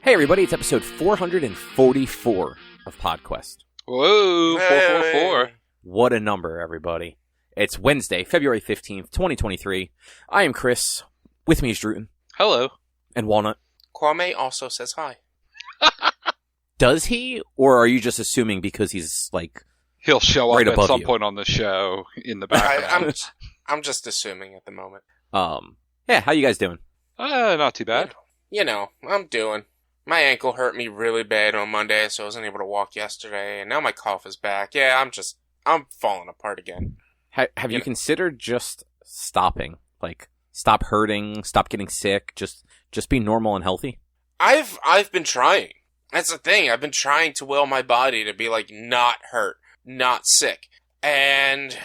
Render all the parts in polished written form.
Hey everybody, it's episode 444 of PodQuest. Whoa, 444. What a number, everybody. It's Wednesday, February 15th, 2023. I am Chris. With me is Druten. Hello. And Walnut. Kwame also says hi. Does he? Or are you just assuming because he's, like, He'll show right up at some you? point on the show in the background. I'm just assuming at the moment. Yeah, how you guys doing? Not too bad. You know, I'm doing. My ankle hurt me really bad on Monday, so I wasn't able to walk yesterday, and now my cough is back. Yeah, I'm falling apart again. Have you considered just stopping? Like, stop hurting, stop getting sick, just be normal and healthy? I've been trying. That's the thing. I've been trying to will my body to be, like, not hurt, not sick. And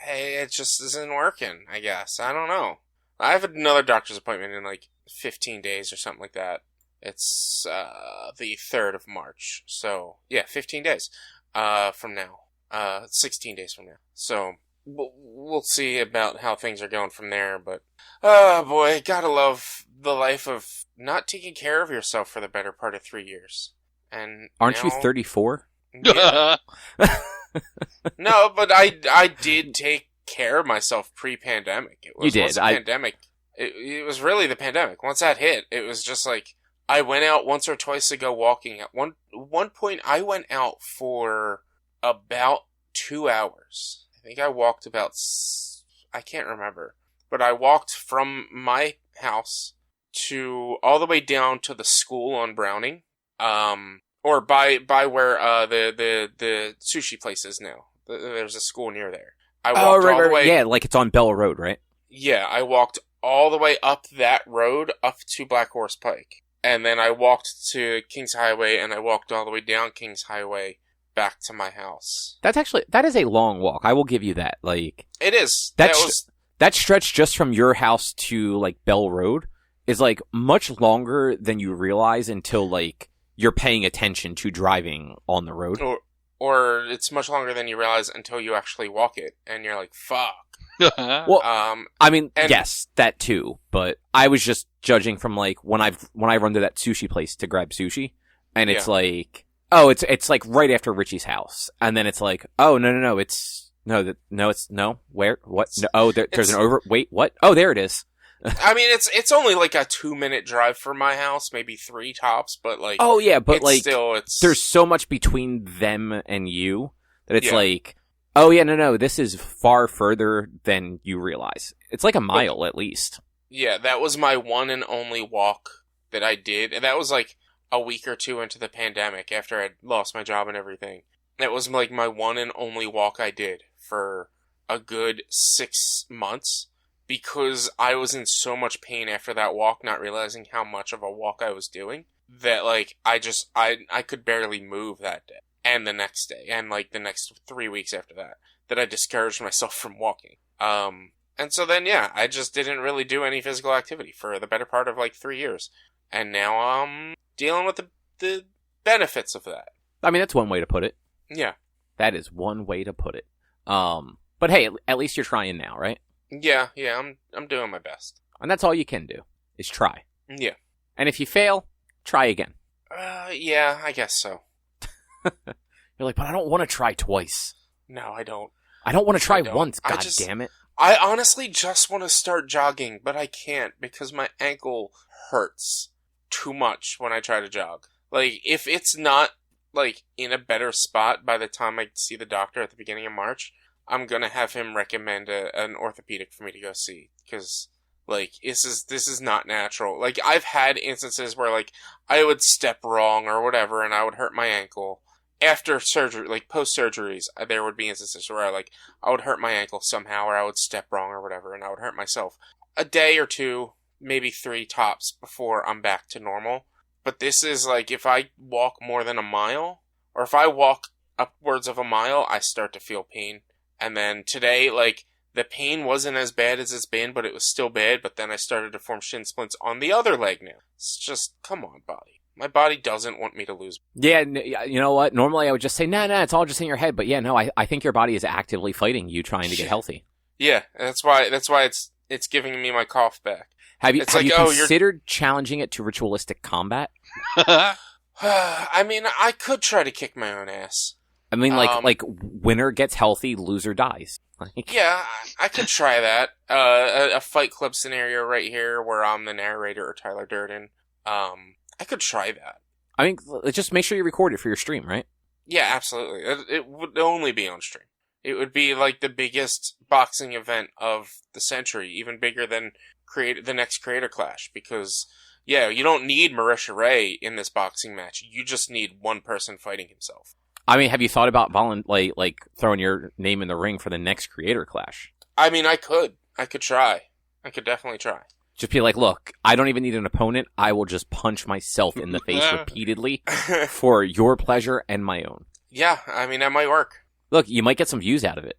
it just isn't working, I guess. I don't know. I have another doctor's appointment in, like, 15 days or something like that. It's the 3rd of March. So, yeah, 15 days from now. 16 days from now. So, we'll see about how things are going from there. But, oh boy, gotta love the life of not taking care of yourself for the better part of 3 years. And aren't you 34? Yeah. No, but I did take care of myself pre-pandemic. It was, you did. Once the pandemic. It was really the pandemic. Once that hit, it was just like, I went out once or twice to go walking. At one point, I went out for about 2 hours. I think I walked about, I can't remember. But I walked from my house to all the way down to the school on Browning. Or by where the sushi place is now. There's a school near there. I walked all the way. Yeah, like it's on Bell Road, right? Yeah, I walked all the way up that road up to Black Horse Pike. And then I walked to Kings Highway, and I walked all the way down Kings Highway back to my house. That is a long walk. I will give you that. Like, it is. That stretch just from your house to, like, Bell Road is, like, much longer than you realize until, like, you're paying attention to driving on the road. Or it's much longer than you realize until you actually walk it, and you're like, fuck. Well, I mean, yes, that too. But I was just judging from, like, when I run to that sushi place to grab sushi, and it's like, oh, it's like right after Richie's house, and then it's like, oh, no, it's where, what? No, oh, there's an over. Wait, what? Oh, there it is. I mean, it's only like a 2-minute drive from my house, maybe 3 tops, but like, oh yeah, but like, still, there's so much between them and you that it's like, oh yeah, no, this is far further than you realize. It's like a mile at least. Yeah, that was my one and only walk that I did, and that was like a week or two into the pandemic after I'd lost my job and everything. That was like my one and only walk I did for a good 6 months. Because I was in so much pain after that walk, not realizing how much of a walk I was doing, that, like, I could barely move that day, and the next day, and, like, the next 3 weeks after that I discouraged myself from walking. And so then, yeah, I just didn't really do any physical activity for the better part of, like, 3 years. And now I'm dealing with the benefits of that. I mean, that's one way to put it. Yeah. That is one way to put it. But hey, at least you're trying now, right? Yeah, I'm doing my best. And that's all you can do, is try. Yeah. And if you fail, try again. Yeah, I guess so. You're like, but I don't want to try twice. No, I don't. I don't want to try once, God damn it. I honestly just want to start jogging, but I can't because my ankle hurts too much when I try to jog. Like, if it's not, like, in a better spot by the time I see the doctor at the beginning of March, I'm gonna have him recommend an orthopedic for me to go see, because, like, this is not natural. Like, I've had instances where, like, I would step wrong or whatever, and I would hurt my ankle. After surgery, like, post-surgeries, there would be instances where, I would hurt my ankle somehow, or I would step wrong or whatever, and I would hurt myself. A day or 2, maybe 3 tops before I'm back to normal. But this is, like, if I walk more than a mile, or if I walk upwards of a mile, I start to feel pain. And then today, like, the pain wasn't as bad as it's been, but it was still bad. But then I started to form shin splints on the other leg now. It's just, come on, body. My body doesn't want me to lose. Yeah, you know what? Normally I would just say, nah, it's all just in your head. But yeah, no, I think your body is actively fighting you trying to get healthy. Yeah, that's why it's giving me my cough back. Have you considered challenging it to ritualistic combat? I mean, I could try to kick my own ass. I mean, like winner gets healthy, loser dies. Yeah, I could try that. A Fight Club scenario right here where I'm the narrator or Tyler Durden. I could try that. I mean, just make sure you record it for your stream, right? Yeah, absolutely. It would only be on stream. It would be like the biggest boxing event of the century, even bigger than the next Creator Clash, because, yeah, you don't need Marisha Ray in this boxing match. You just need one person fighting himself. I mean, have you thought about like throwing your name in the ring for the next Creator Clash? I mean, I could try. I could definitely try. Just be like, look, I don't even need an opponent. I will just punch myself in the face repeatedly for your pleasure and my own. Yeah, I mean, that might work. Look, you might get some views out of it.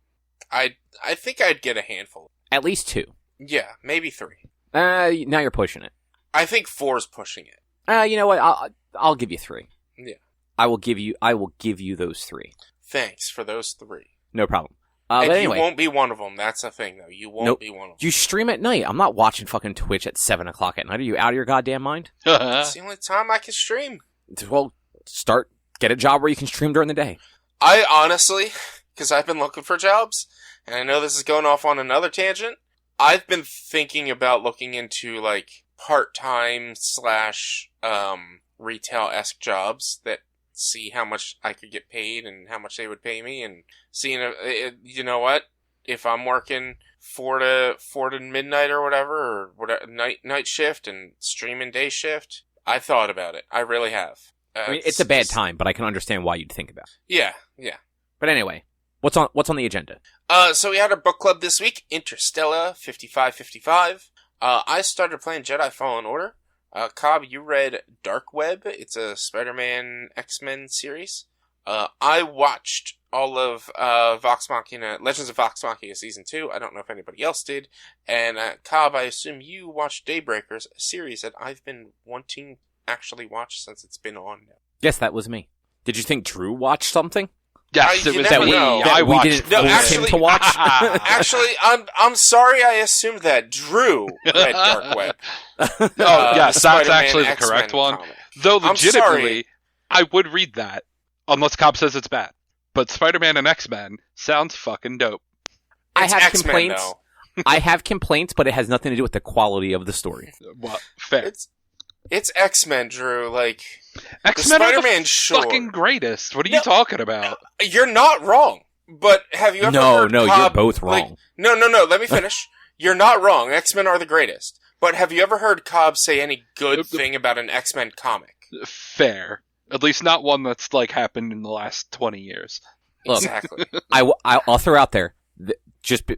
I think I'd get a handful. At least 2. Yeah, maybe 3. Now you're pushing it. I think 4's pushing it. You know what? I'll give you 3. Yeah. I will give you those 3. Thanks for those 3. No problem. And but anyway, you won't be one of them. That's the thing, though. You won't be one of them. You stream at night. I'm not watching fucking Twitch at 7 o'clock at night. Are you out of your goddamn mind? It's the only time I can stream. Well, get a job where you can stream during the day. I honestly, because I've been looking for jobs, and I know this is going off on another tangent, I've been thinking about looking into, like, part-time / retail-esque jobs that see how much I could get paid and how much they would pay me, and seeing, you know what, if I'm working 4 to midnight or whatever night shift and streaming day shift, I thought about it. I really have. I mean, it's a bad time, but I can understand why you'd think about it. Yeah. But anyway, what's on the agenda? So we had our book club this week, Interstella 5555. I started playing Jedi Fallen Order. Cobb, you read Dark Web. It's a Spider-Man X-Men series. I watched all of Vox Machina, Legends of Vox Machina Season 2. I don't know if anybody else did. And Cobb, I assume you watched Daybreakers, a series that I've been wanting to actually watch since it's been on now. Yes, that was me. Did you think Drew watched something? Yes, it was that me. I watched. We didn't force him to watch. Actually, I'm sorry. I assumed that Drew read Dark Web. Yes, that's actually the X-Men correct one. comic. Though legitimately, I would read that unless Cobb says it's bad. But Spider-Man and X-Men sounds fucking dope. I have X-Men, complaints. though. I have complaints, but it has nothing to do with the quality of the story. Well, fair. It's X-Men, Drew. Like, X-Men are Spider-Man, the sure. fucking greatest. What are you talking about? You're not wrong. But have you ever heard No, Cobb, you're both wrong. Like, no, let me finish. You're not wrong. X-Men are the greatest. But have you ever heard Cobb say any good thing about an X-Men comic? Fair. At least not one that's, like, happened in the last 20 years. Look, Exactly. I'll throw out there just a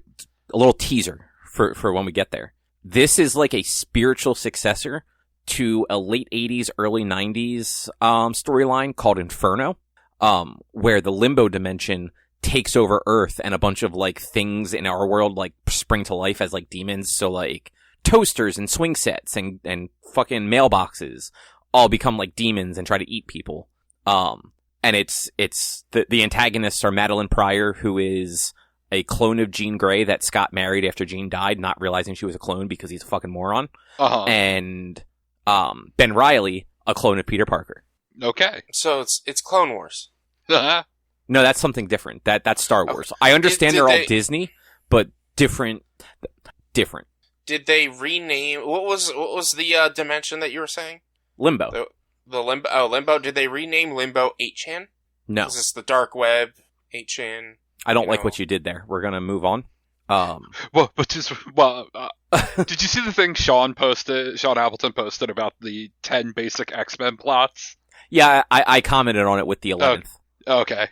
little teaser for when we get there. This is like a spiritual successor to a late 80s, early 90s storyline called Inferno, where the limbo dimension takes over Earth and a bunch of like things in our world like spring to life as like demons. So like toasters and swing sets and fucking mailboxes all become like demons and try to eat people. And it's the antagonists are Madeline Pryor, who is a clone of Jean Grey that Scott married after Jean died, not realizing she was a clone because he's a fucking moron. Uh-huh. And Ben Reilly, a clone of Peter Parker. Okay. So it's Clone Wars. Uh-huh. No, that's something different. That's Star Wars. I understand they're all Disney, but different. Did they rename? What was the dimension that you were saying? Limbo. The Limbo. Oh, Limbo. Did they rename Limbo 8chan? No. Is this the Dark Web 8chan? I don't like what you did there. We're gonna move on. Did you see the thing Sean Appleton posted about the 10 basic X-Men plots? Yeah, I commented on it with the 11th. Okay.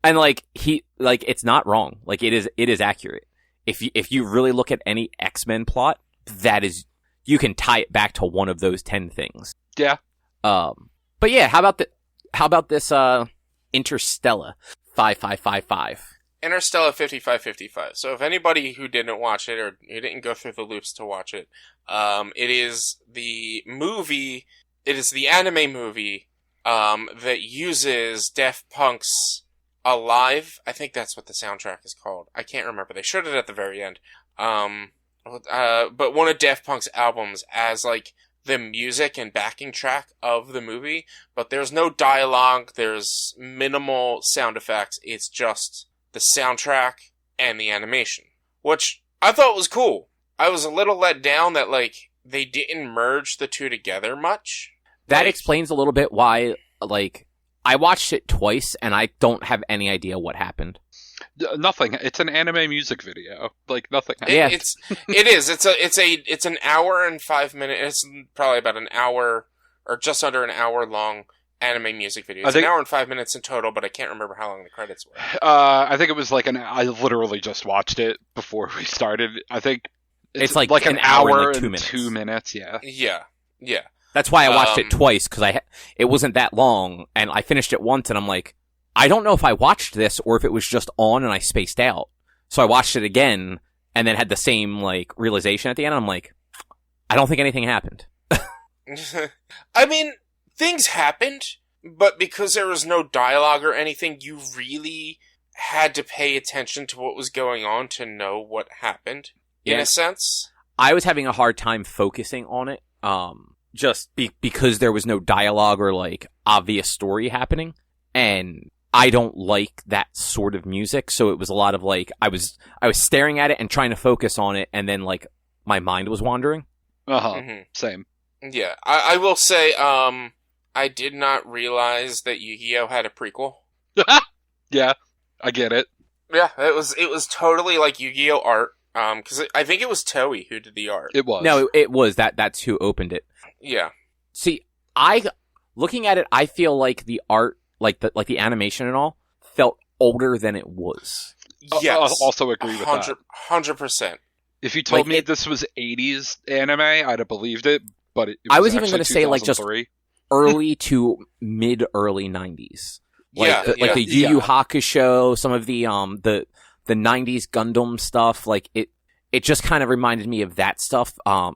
And it's not wrong. Like it is accurate. If you really look at any X-Men plot, you can tie it back to one of those 10 things. Yeah. But yeah, how about this Interstella 5555? Interstella 5555. So if anybody who didn't watch it or who didn't go through the loops to watch it, it is the movie. It is the anime movie that uses Daft Punk's Alive. I think that's what the soundtrack is called. I can't remember. They showed it at the very end. But one of Daft Punk's albums as like the music and backing track of the movie, but there's no dialogue, there's minimal sound effects, it's just the soundtrack and the animation, which I thought was cool. I was a little let down that, like, they didn't merge the two together much. That explains a little bit why, like, I watched it twice and I don't have any idea what happened. Nothing. It's an anime music video. Like, nothing. It's an hour and 5 minutes. It's probably about an hour or just under an hour long anime music video. It's an hour and 5 minutes in total, but I can't remember how long the credits were. I think it was like I literally just watched it before we started. I think it's like an hour and 2 minutes. Yeah. Yeah. That's why I watched it twice, because it wasn't that long, and I finished it once, and I'm like, I don't know if I watched this or if it was just on and I spaced out. So I watched it again, and then had the same, like, realization at the end, and I'm like, I don't think anything happened. I mean, things happened, but because there was no dialogue or anything, you really had to pay attention to what was going on to know what happened, in a sense. I was having a hard time focusing on it, just because there was no dialogue or, like, obvious story happening, and I don't like that sort of music, so it was a lot of, like, I was staring at it and trying to focus on it, and then, like, my mind was wandering. Mm-hmm. Same. Yeah, I will say, I did not realize that Yu-Gi-Oh! Had a prequel. Yeah, I get it. Yeah, it was totally like Yu-Gi-Oh! Art, because I think it was Toei who did the art. It was. No, it was. That's who opened it. Yeah. See, looking at it, I feel like the art, like the animation and all, felt older than it was. Yes. I also agree with that. 100%. If you told me this was 80s anime, I'd have believed it, but it was I was even going to say, like, just 2003. early to mid-early 90s. Like the Yu Yu Hakusho, some of the 90s Gundam stuff, like, it just kind of reminded me of that stuff.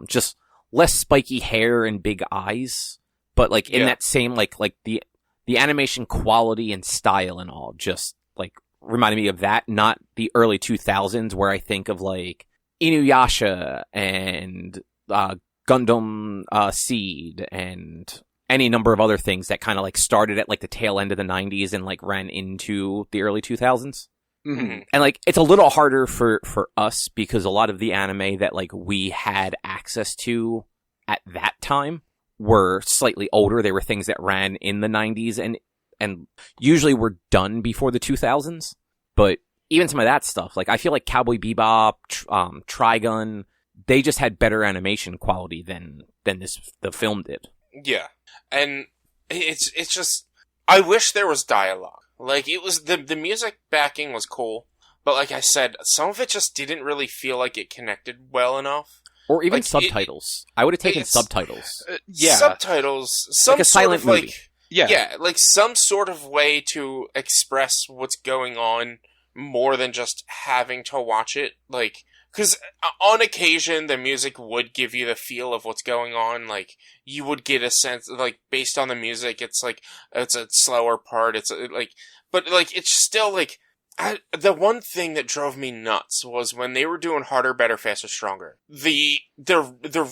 Just less spiky hair and big eyes, but, like, in that same, like the animation quality and style and all, just, like, reminded me of that, not the early 2000s where I think of, like, Inuyasha and Gundam Seed and any number of other things that kind of, like, started at, like, the tail end of the 90s and, like, ran into the early 2000s. Mm-hmm. And, like, it's a little harder for us because a lot of the anime that, like, we had access to at that time were slightly older. They were things that ran in the 90s and usually were done before the 2000s. But even some of that stuff, like, I feel like Cowboy Bebop, Trigun, they just had better animation quality than the film did. Yeah. And it's just, I wish there was dialogue. Like, it was, the music backing was cool, but like I said, some of it just didn't really feel like it connected well enough. Or even, like, subtitles. I would have taken subtitles. Subtitles. Some like a silent sort of, movie. Like, like some sort of way to express what's going on more than just having to watch it. Like, because on occasion, the music would give you the feel of what's going on. Like, you would get a sense, like, based on the music, it's like, it's a slower part. It's like, but like, it's still like, the one thing that drove me nuts was when they were doing Harder, Better, Faster, Stronger. The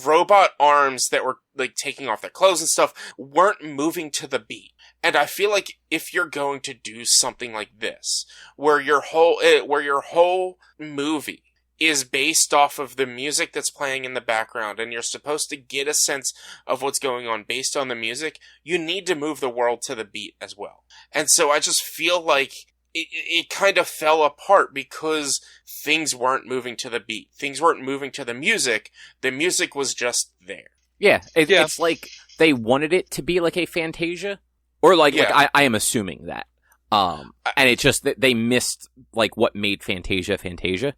robot arms that were, like, taking off their clothes and stuff weren't moving to the beat. And I feel like if you're going to do something like this, where your whole movie is based off of the music that's playing in the background, and you're supposed to get a sense of what's going on based on the music, you need to move the world to the beat as well. And so I just feel like it kind of fell apart because things weren't moving to the beat. Things weren't moving to the music. The music was just there. Yeah, it's like they wanted it to be like a Fantasia. Or like I am assuming that. And it's just that they missed, like, what made Fantasia.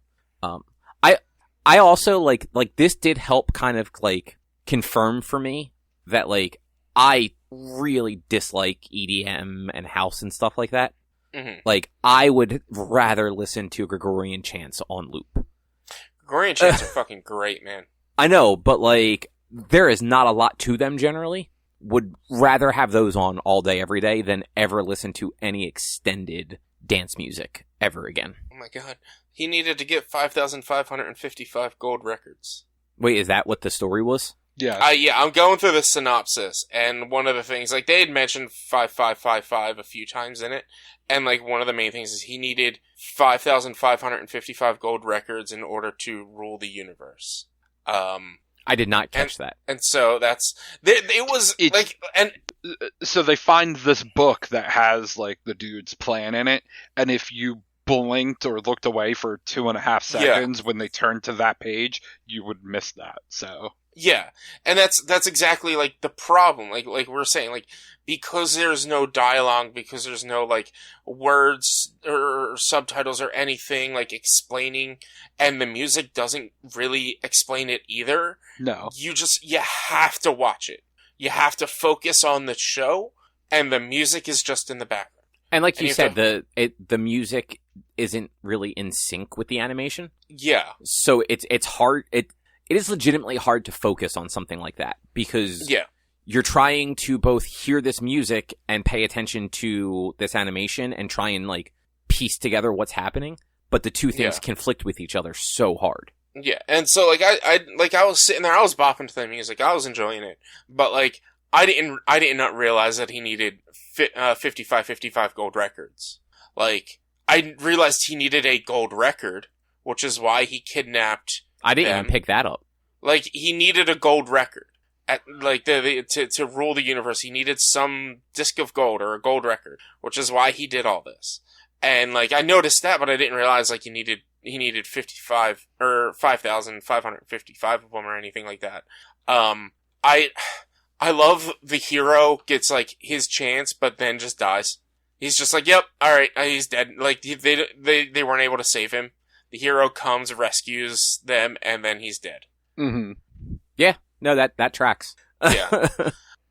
I also, like, this did help kind of, like, confirm for me that, like, I really dislike EDM and house and stuff like that. Mm-hmm. Like, I would rather listen to Gregorian chants on loop. Gregorian chants are fucking great, man. I know, but, like, there is not a lot to them generally. Would rather have those on all day, every day, than ever listen to any extended dance music ever again. Oh my god. He needed to get 5,555 gold records. Wait, is that what the story was? Yeah. I'm going through the synopsis, and one of the things, like, they had mentioned 5555 a few times in it, and, like, one of the main things is he needed 5,555 gold records in order to rule the universe. I did not catch that. And so so they find this book that has, like, the dude's plan in it, and if you blinked or looked away for 2.5 seconds when they turned to that page, you would miss that, so... Yeah, and that's exactly, like, the problem. Like we're saying, like, because there's no dialogue, because there's no, like, words or subtitles or anything, like, explaining, and the music doesn't really explain it either. No. You have to watch it. You have to focus on the show, and the music is just in the background. And like you said, the music isn't really in sync with the animation. Yeah. So it's hard. It is legitimately hard to focus on something like that because you're trying to both hear this music and pay attention to this animation and try and, like, piece together what's happening, but the two things conflict with each other so hard. Yeah, and so, like, I was sitting there, I was bopping to the music, I was enjoying it, but, like, I did not realize that he needed 55 gold records. Like, I realized he needed a gold record, which is why he kidnapped I didn't even pick that up. Like, he needed a gold record. To rule the universe, he needed some disc of gold or a gold record, which is why he did all this. And, like, I noticed that, but I didn't realize, like, he needed 55 or 5,555 of them or anything like that. I love the hero gets, like, his chance, but then just dies. He's just like, yep, alright, he's dead. Like, they weren't able to save him. The hero comes, rescues them, and then he's dead. Mm-hmm. Yeah, no, that tracks. Yeah.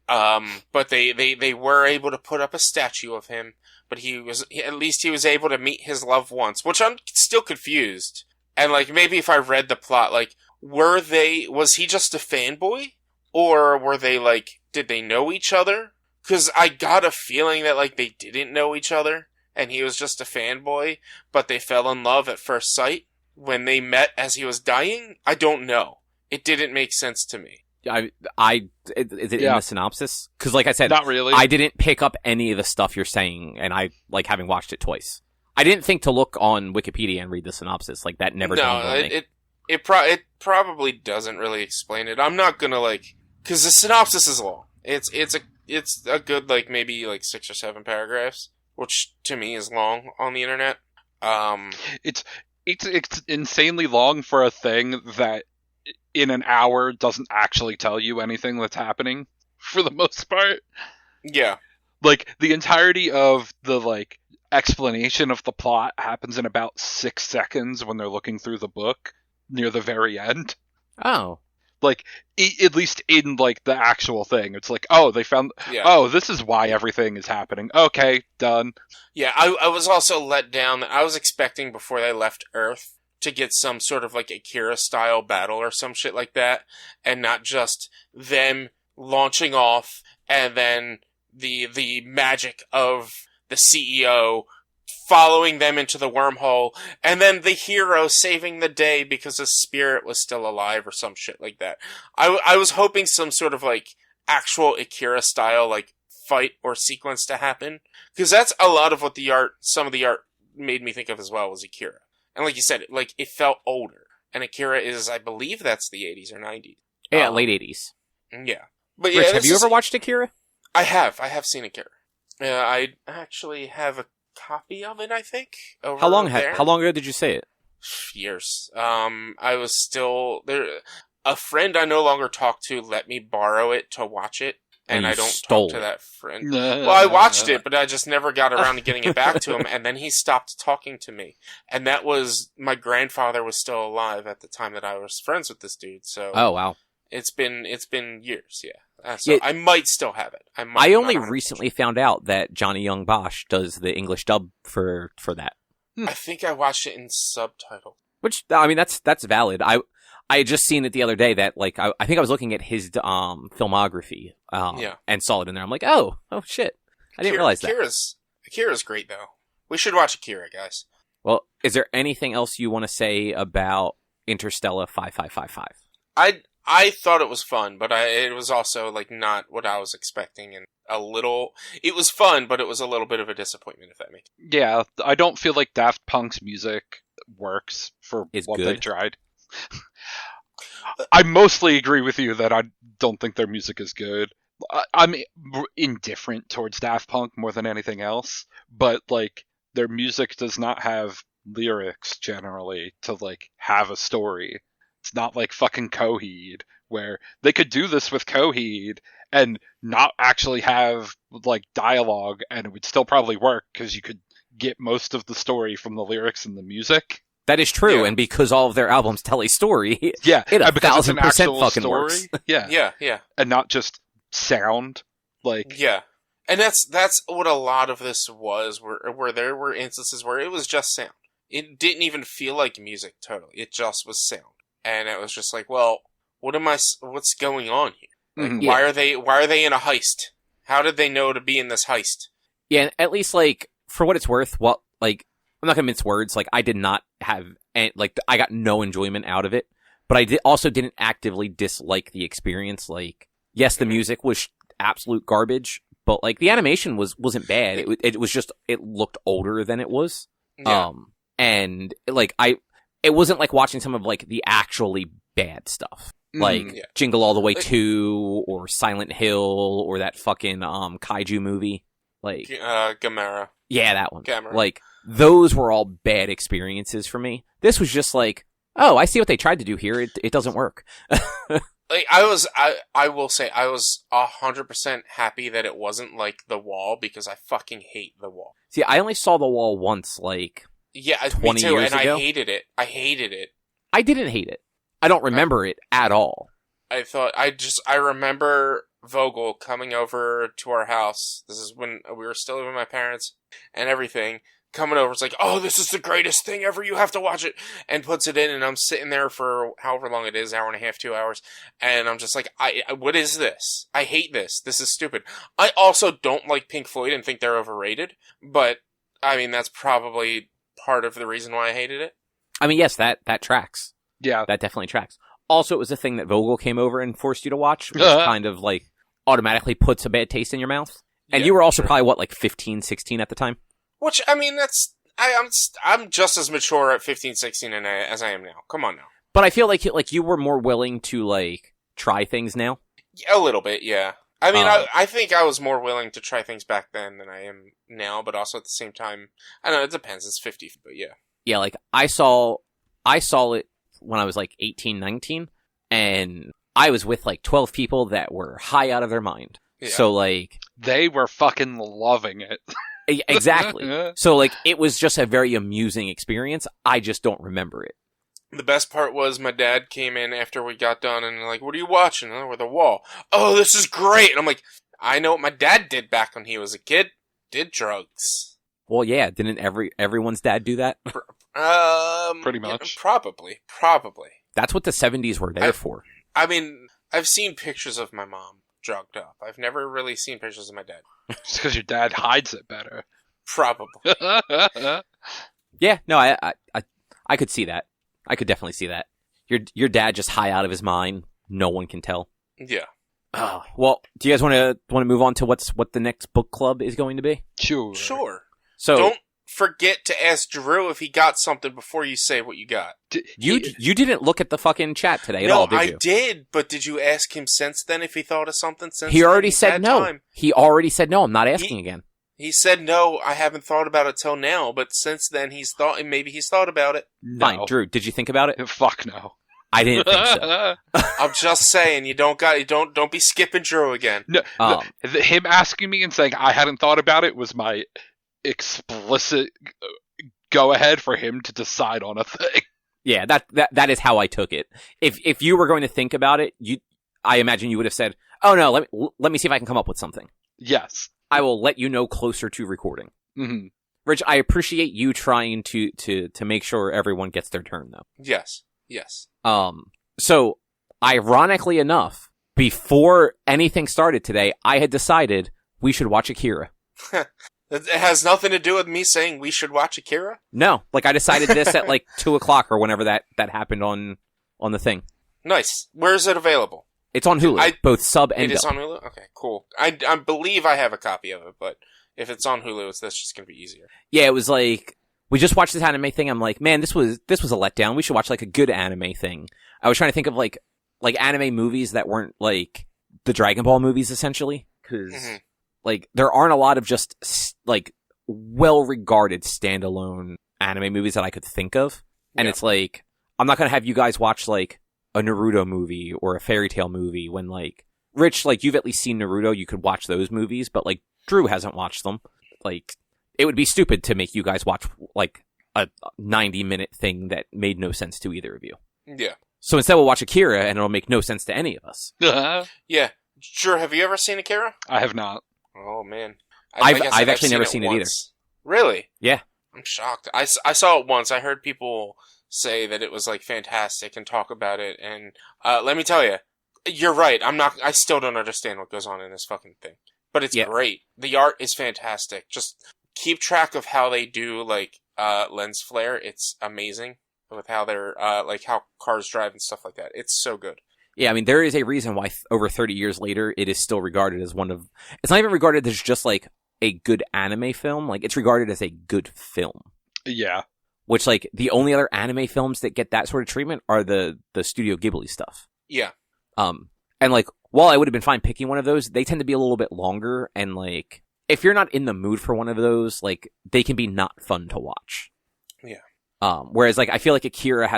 But they were able to put up a statue of him, but at least he was able to meet his love once, which I'm still confused. And, like, maybe if I read the plot, like, was he just a fanboy? Or were they, like, did they know each other? Because I got a feeling that, like, they didn't know each other, and he was just a fanboy, but they fell in love at first sight when they met as he was dying? I don't know. It didn't make sense to me. Is it in the synopsis? Because, like I said, not really. I didn't pick up any of the stuff you're saying, and I, like, having watched it twice. I didn't think to look on Wikipedia and read the synopsis. Like, that never dawned on me. It probably doesn't really explain it. I'm not gonna, like, because the synopsis is long. It's a good, like, maybe, like, 6 or 7 paragraphs, which to me is long on the internet. It's insanely long for a thing that in an hour doesn't actually tell you anything that's happening for the most part. Yeah. Like, the entirety of the, like, explanation of the plot happens in about 6 seconds when they're looking through the book near the very end. Oh. Like, at least in, like, the actual thing. It's like, oh, they found... Yeah. Oh, this is why everything is happening. Okay, done. Yeah, I was also let down. I was expecting before they left Earth to get some sort of, like, Akira-style battle or some shit like that, and not just them launching off, and then the magic of the CEO following them into the wormhole, and then the hero saving the day because his spirit was still alive or some shit like that. I was hoping some sort of, like, actual Akira-style, like, fight or sequence to happen, because that's a lot of what some of the art made me think of as well, was Akira. And like you said, like, it felt older. And Akira is, I believe that's the 80s or 90s. Yeah, late 80s. Yeah. But Rich, have you ever watched Akira? I have. I have seen Akira. I actually have a copy of it, I think. How long ago did you say it? Years. I was still there. A friend I no longer talk to let me borrow it to watch it. And I don't talk to that friend. Well, I watched it, but I just never got around to getting it back to him, and then he stopped talking to me. And that was, my grandfather was still alive at the time that I was friends with this dude, so... Oh, wow. It's been years, yeah. So I might still have it. I only recently found out that Johnny Young Bosch does the English dub for that. I think I watched it in subtitle. Which, I mean, that's valid. I had just seen it the other day that, like, I think I was looking at his filmography and saw it in there. I'm like, oh shit. I didn't realize that. Akira's great, though. We should watch Akira, guys. Well, is there anything else you want to say about Interstella 5555? I thought it was fun, but it was also like not what I was expecting, and it was fun, but it was a little bit of a disappointment, if that makes sense. Yeah, I don't feel like Daft Punk's music works for what they tried. I mostly agree with you that I don't think their music is good. I'm indifferent towards Daft Punk more than anything else, but like their music does not have lyrics generally to like have a story. It's not like fucking Coheed, where they could do this with Coheed and not actually have like dialogue, and it would still probably work because you could get most of the story from the lyrics and the music. That is true, and because all of their albums tell a story, it 1,000% fucking story, works. Yeah. And not just sound. Like and that's what a lot of this was, where there were instances where it was just sound. It didn't even feel like music totally. It just was sound. And it was just like, well, what's going on here? Like, why are they in a heist? How did they know to be in this heist? Yeah, at least like for what it's worth, I'm not gonna mince words. Like I did not have I got no enjoyment out of it, but I also didn't actively dislike the experience. Like, yes, the music was absolute garbage, but like the animation wasn't bad. It was just it looked older than it was. Yeah. And like it wasn't like watching some of like the actually bad stuff. Like Jingle All the Way 2 or Silent Hill or that fucking kaiju movie. Like Gamera. Yeah, that one. Gamera. Like those were all bad experiences for me. This was just like, oh, I see what they tried to do here. It doesn't work. Like I will say I was 100% happy that it wasn't like The Wall, because I fucking hate The Wall. See, I only saw The Wall once, like 20 me too, years and ago. I hated it. I didn't hate it. I don't remember it at all. I remember Vogel coming over to our house. This is when we were still living with my parents and everything. Coming over, it's like, oh, this is the greatest thing ever, you have to watch it, and puts it in, and I'm sitting there for however long it is, hour and a half, 2 hours, and I'm just like, what is this? I hate this. This is stupid. I also don't like Pink Floyd and think they're overrated, but, I mean, that's probably part of the reason why I hated it. I mean, yes, that tracks. Yeah. That definitely tracks. Also, it was a thing that Vogel came over and forced you to watch, which kind of, like, automatically puts a bad taste in your mouth. And you were also probably, 15, 16 at the time? Which, I mean, I'm just as mature at 15, 16 as I am now. Come on now. But I feel like you were more willing to, try things now? A little bit, yeah. I mean, I think I was more willing to try things back then than I am now, but also at the same time, I don't know, it depends. It's 50, but yeah. Yeah, I saw it when I was 18, 19, and I was with 12 people that were high out of their mind. Yeah. So they were fucking loving it. Exactly. So it was just a very amusing experience. I just don't remember it. The best part was my dad came in after we got done and what are you watching? Oh, we're The Wall. Oh, this is great. And I'm like, I know what my dad did back when he was a kid. Did drugs. Well, yeah. Didn't everyone's dad do that? Pretty much. Probably. That's what the 70s were there for. I mean, I've seen pictures of my mom drugged up. I've never really seen pictures of my dad. It's because your dad hides it better. Probably. Yeah, no, I could see that. I could definitely see that. Your dad just high out of his mind. No one can tell. Yeah. Oh, well, do you guys want to move on to what the next book club is going to be? Sure. So don't forget to ask Drew if he got something before you say what you got. You didn't look at the fucking chat today at all, did you? No, I did, but did you ask him since then if he thought of something since he already then? said no. Time. He already said no. I'm not asking again. He said no, I haven't thought about it till now, but since then he's thought about it. No. Fine, Drew, did you think about it? Fuck no. I didn't think so. I'm just saying, don't be skipping Drew again. No, him asking me and saying I hadn't thought about it was my explicit go ahead for him to decide on a thing. Yeah, that is how I took it. If you were going to think about it, I imagine you would have said, "Oh no, let me see if I can come up with something." Yes. I will let you know closer to recording. Mm-hmm. Rich, I appreciate you trying to make sure everyone gets their turn, though. Yes. So, ironically enough, before anything started today, I had decided we should watch Akira. It has nothing to do with me saying we should watch Akira? No, I decided this at 2:00 or whenever that happened on the thing. Nice. Where is it available? It's on Hulu, both sub and It is dub. on Hulu? Okay, cool. I believe I have a copy of it, but if it's on Hulu, that's just going to be easier. Yeah, it was like, we just watched this anime thing. I'm like, man, this was a letdown. We should watch like a good anime thing. I was trying to think of like anime movies that weren't like the Dragon Ball movies, essentially. Because, like, there aren't a lot of just, like, well-regarded standalone anime movies that I could think of. And it's like, I'm not going to have you guys watch, like, a Naruto movie or a Fairy Tail movie when, like, Rich, like, you've at least seen Naruto, you could watch those movies, but, like, Drew hasn't watched them. Like, it would be stupid to make you guys watch, like, a 90-minute thing that made no sense to either of you. Yeah. So instead we'll watch Akira, and it'll make no sense to any of us. Yeah. Sure, have you ever seen Akira? I have not. Oh, man. I've actually never seen it either. Really? Yeah. I'm shocked. I saw it once. I heard people say that it was, like, fantastic and talk about it, and let me tell you, you're right. I still don't understand what goes on in this fucking thing. But it's great. The art is fantastic. Just keep track of how they do, like, lens flare. It's amazing with how they're, like, how cars drive and stuff like that. It's so good. Yeah, I mean, there is a reason why over 30 years later, it is still regarded as one of... It's not even regarded as just, like, a good anime film. Like, it's regarded as a good film. Yeah. Which, like, the only other anime films that get that sort of treatment are the Studio Ghibli stuff. Yeah. And, like, while I would have been fine picking one of those, they tend to be a little bit longer, and, like, if you're not in the mood for one of those, like, they can be not fun to watch. Yeah. Whereas, like, I feel like Akira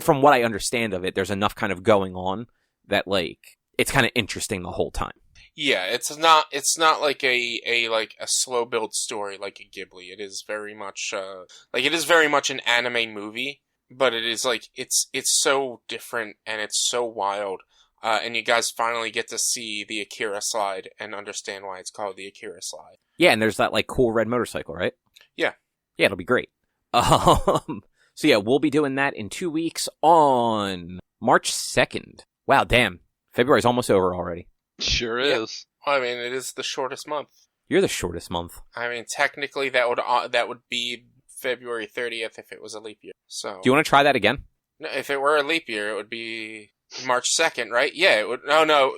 from what I understand of it, there's enough kind of going on that, like, it's kind of interesting the whole time. Yeah, it's not like a slow build story like a Ghibli. It is very much an anime movie, but it is like it's so different and it's so wild. And you guys finally get to see the Akira slide and understand why it's called the Akira slide. Yeah, and there's that like cool red motorcycle, right? Yeah. Yeah, it'll be great. So yeah, we'll be doing that in 2 weeks on March 2nd. Wow, damn. February's almost over already. Sure is. I mean, it is the shortest month. You're the shortest month. I mean, technically that would be February 30th if it was a leap year. So. Do you want to try that again? No, if it were a leap year, it would be March 2nd, right? Yeah, it would. No. No,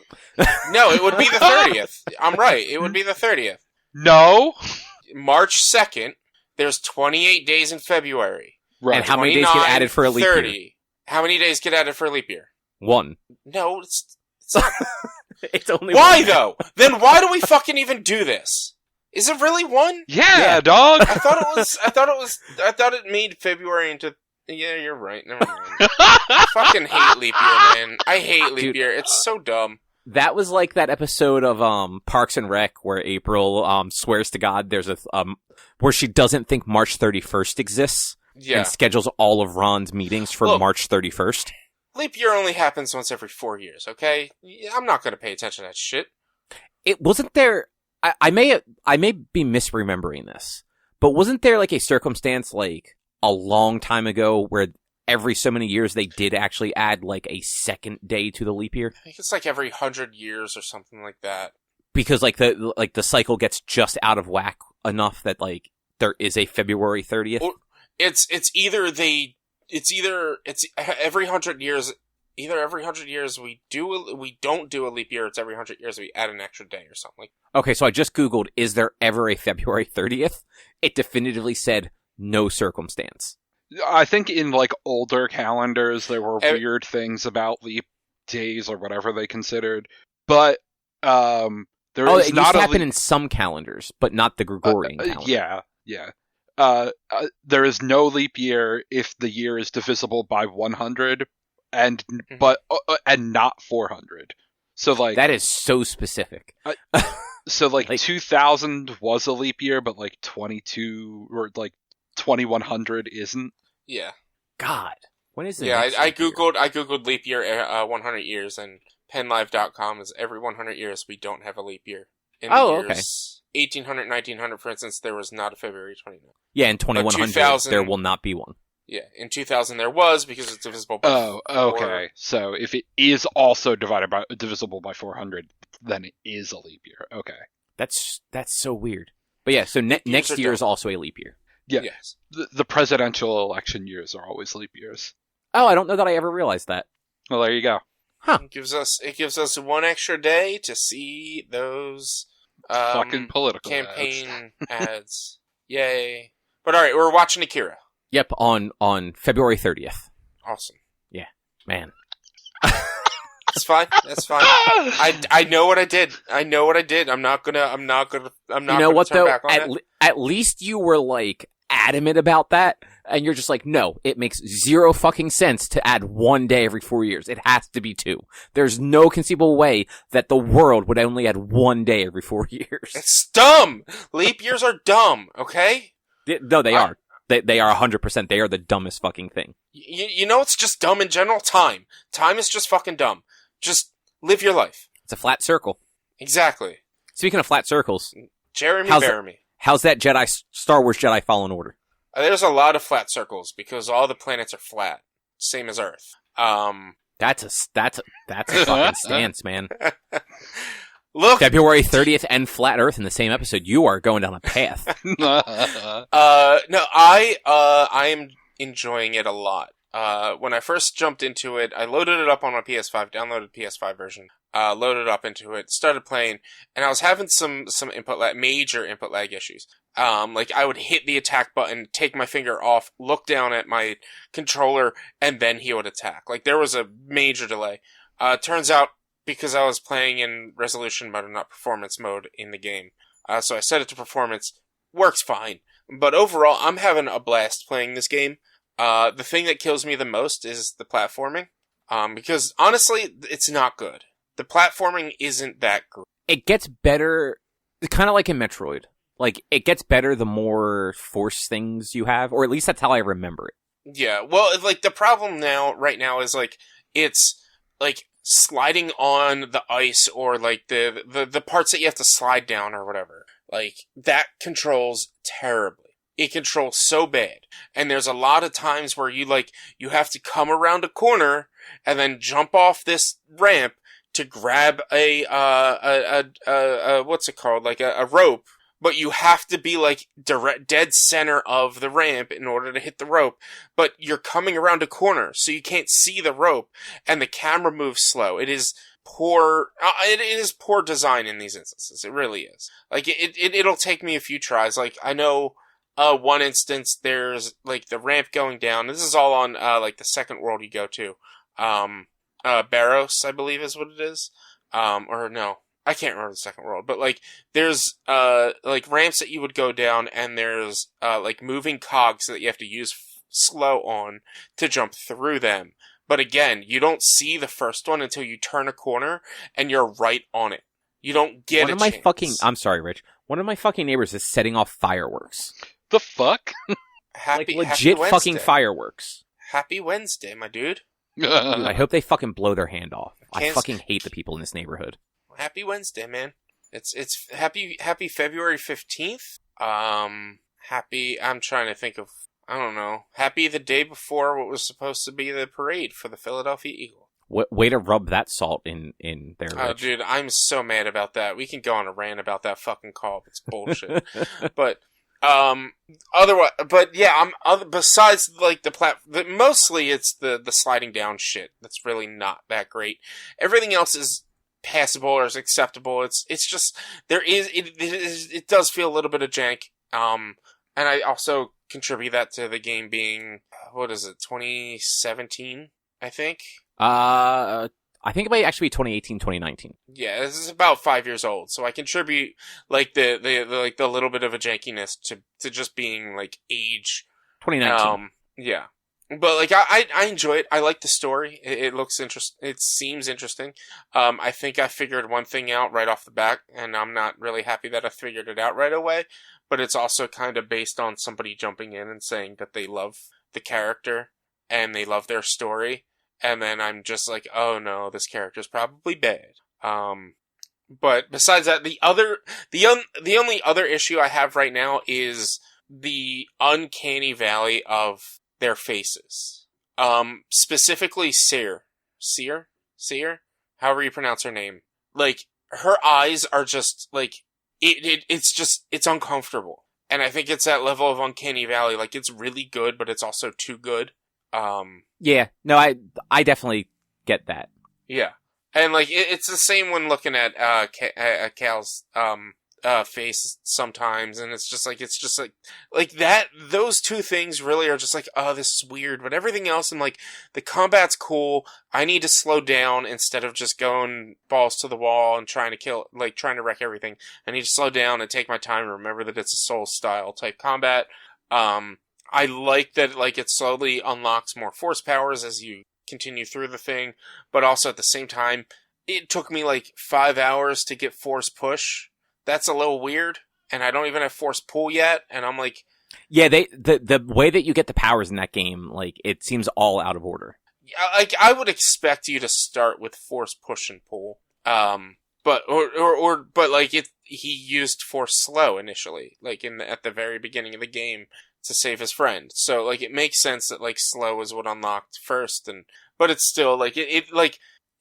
it would be the 30th. I'm right. It would be the 30th. No. March 2nd, there's 28 days in February. Right. And how many days get added for a leap 30. year? How many days get added for a leap year? 1. No, it's not. It's only why 1. Though? Then why do we fucking even do this? Is it really 1? Yeah, dog. I thought it made February into. Yeah, you're right. Never mind. I fucking hate leap year, man. I hate leap year. It's so dumb. That was like that episode of Parks and Rec where April swears to God there's where she doesn't think March 31st exists and schedules all of Ron's meetings for March 31st. Leap year only happens once every 4 years, okay? I'm not going to pay attention to that shit. It wasn't there... I may be misremembering this, but wasn't there like a circumstance like a long time ago where every so many years they did actually add like a second day to the leap year? I think it's like every 100 years or something like that. Because like the cycle gets just out of whack enough that like there is a February 30th. Or it's every 100 years. Either every 100 years we don't do a leap year. It's every 100 years we add an extra day or something. Okay, so I just Googled, is there ever a February 30th? It definitively said no circumstance. I think in like older calendars there were weird things about leap days or whatever they considered, but it used to happen in some calendars, but not the Gregorian calendar. Yeah. There is no leap year if the year is divisible by 100. And not 400. So like that is so specific. So like 2000 was a leap year, but like 22 or like 2100 isn't. Yeah. God, when is it? Yeah, I googled leap year 100 years, and PennLive.com is every 100 years we don't have a leap year. In the years 1800, 1900, for instance, there was not a February 29th. Yeah, in 2100 there will not be one. Yeah, in 2000 there was, because it's divisible by 4. Okay. So if it is also divisible by 400, then it is a leap year. Okay. That's so weird. But yeah, so next year is also a leap year. Yeah. Yes. The presidential election years are always leap years. Oh, I don't know that I ever realized that. Well, there you go. Huh. It gives us one extra day to see those fucking political campaign ads. Yay. But alright, we're watching Akira. Yep, on February 30th. Awesome. Yeah, man. That's fine. That's fine. I know what I did. I'm not gonna You know what turn though? back on it. At least you were like adamant about that, and you're just like, no, it makes zero fucking sense to add 1 day every 4 years. It has to be 2. There's no conceivable way that the world would only add 1 day every 4 years. It's dumb. Leap years are dumb. Okay. No, they are. They are 100%. They are the dumbest fucking thing. You know, it's just dumb in general. Time is just fucking dumb. Just live your life. It's a flat circle. Exactly. Speaking of flat circles, Jeremy Bearimy. How's that Star Wars Jedi Fallen Order? There's a lot of flat circles because all the planets are flat, same as Earth. That's a fucking stance, man. Look, February 30th and Flat Earth in the same episode. You are going down a path. No, I am enjoying it a lot. When I first jumped into it, I loaded it up on my PS5, downloaded PS5 version, loaded up into it, started playing, and I was having some major input lag issues. Like I would hit the attack button, take my finger off, look down at my controller, and then he would attack. Like there was a major delay. Turns out because I was playing in resolution mode and not performance mode in the game. So I set it to performance. Works fine. But overall, I'm having a blast playing this game. The thing that kills me the most is the platforming. Because honestly, it's not good. The platforming isn't that good. It gets better, kind of like in Metroid. Like, it gets better the more force things you have, or at least that's how I remember it. Yeah, well, like, the problem right now is, like, it's, like, sliding on the ice, or, like, the parts that you have to slide down, or whatever. Like, that controls terribly. It controls so bad. And there's a lot of times where you have to come around a corner, and then jump off this ramp to grab a what's it called? Like, a rope. But you have to be, like, dead center of the ramp in order to hit the rope. But you're coming around a corner, so you can't see the rope, and the camera moves slow. It is poor, it is poor design in these instances. It really is. Like, it'll take me a few tries. Like, I know, one instance, there's, like, the ramp going down. This is all on, like, the second world you go to. Barros, I believe is what it is. Or no. I can't remember the second world, but, like, there's, like, ramps that you would go down, and there's, like, moving cogs that you have to use slow on to jump through them. But again, you don't see the first one until you turn a corner, and you're right on it. You don't get a chance. I'm sorry, Rich. One of my fucking neighbors is setting off fireworks. The fuck? Happy legit Wednesday. Fucking fireworks. Happy Wednesday, my dude. Dude, I hope they fucking blow their hand off. I fucking hate the people in this neighborhood. Happy Wednesday, man. It's happy February 15th. Happy, I'm trying to think of, I don't know. Happy the day before what was supposed to be the parade for the Philadelphia Eagle. Way to rub that salt in there, Rich. Oh, dude, I'm so mad about that. We can go on a rant about that fucking call. It's bullshit. But, otherwise, but yeah, besides, like, mostly it's the sliding down shit that's really not that great. Everything else is passable or is acceptable. It's just, it does feel a little bit of jank. And I also contribute that to the game being, what is it, 2017, I think? I think it might actually be 2018, 2019. Yeah, this is about 5 years old, so I contribute, like, the little bit of a jankiness to just being, like, age. 2019. Yeah. But, like, I enjoy it. I like the story. It looks interesting. It seems interesting. I think I figured one thing out right off the bat, and I'm not really happy that I figured it out right away, but it's also kind of based on somebody jumping in and saying that they love the character, and they love their story, and then I'm just like, oh no, this character's probably bad. But besides that, the only other issue I have right now is the uncanny valley of their faces. Specifically Seer, however you pronounce her name. Like, her eyes are just, like, it's uncomfortable. And I think it's that level of uncanny valley. Like, it's really good, but it's also too good. Yeah, no, I definitely get that. Yeah. And, like, it's the same when looking at Cal's face sometimes, and it's just like that, those two things really are just like, oh, this is weird, but everything else, and, like, the combat's cool. I need to slow down instead of just going balls to the wall and trying to wreck everything. I need to slow down and take my time and remember that it's a Soul-style type combat. I like that, like, it slowly unlocks more force powers as you continue through the thing, but also at the same time, it took me like 5 hours to get force push. That's a little weird, and I don't even have force pull yet, and I'm like... Yeah, the way that you get the powers in that game, like, it seems all out of order. Like, I would expect you to start with force push and pull, but he used force slow initially, like at the very beginning of the game to save his friend. So, like, it makes sense that, like, slow is what unlocked first, but it's still, like,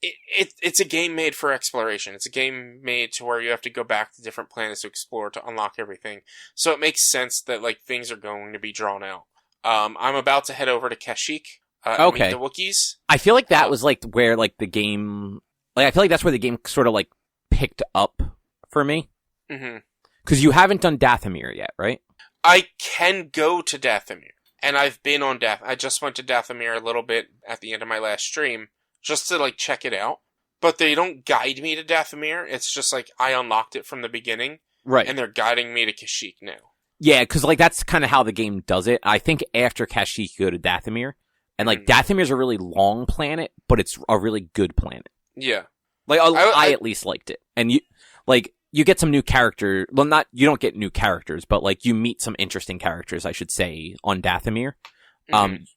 it's a game made for exploration. It's a game made to where you have to go back to different planets to explore to unlock everything. So it makes sense that, like, things are going to be drawn out. I'm about to head over to Kashyyyk, and meet the Wookiees. I feel like that was, like, where, like, the game... Like, I feel like that's where the game sort of, like, picked up for me. Mm-hmm. Because you haven't done Dathomir yet, right? I can go to Dathomir, and I've been on I just went to Dathomir a little bit at the end of my last stream, just to, like, check it out. But they don't guide me to Dathomir. It's just, like, I unlocked it from the beginning. Right. And they're guiding me to Kashyyyk now. Yeah, because, like, that's kind of how the game does it. I think after Kashyyyk, you go to Dathomir. And, like, Dathomir's a really long planet, but it's a really good planet. Yeah. Like, I at least liked it. And, you get some new character. Well, you don't get new characters, but, like, you meet some interesting characters, I should say, on Dathomir.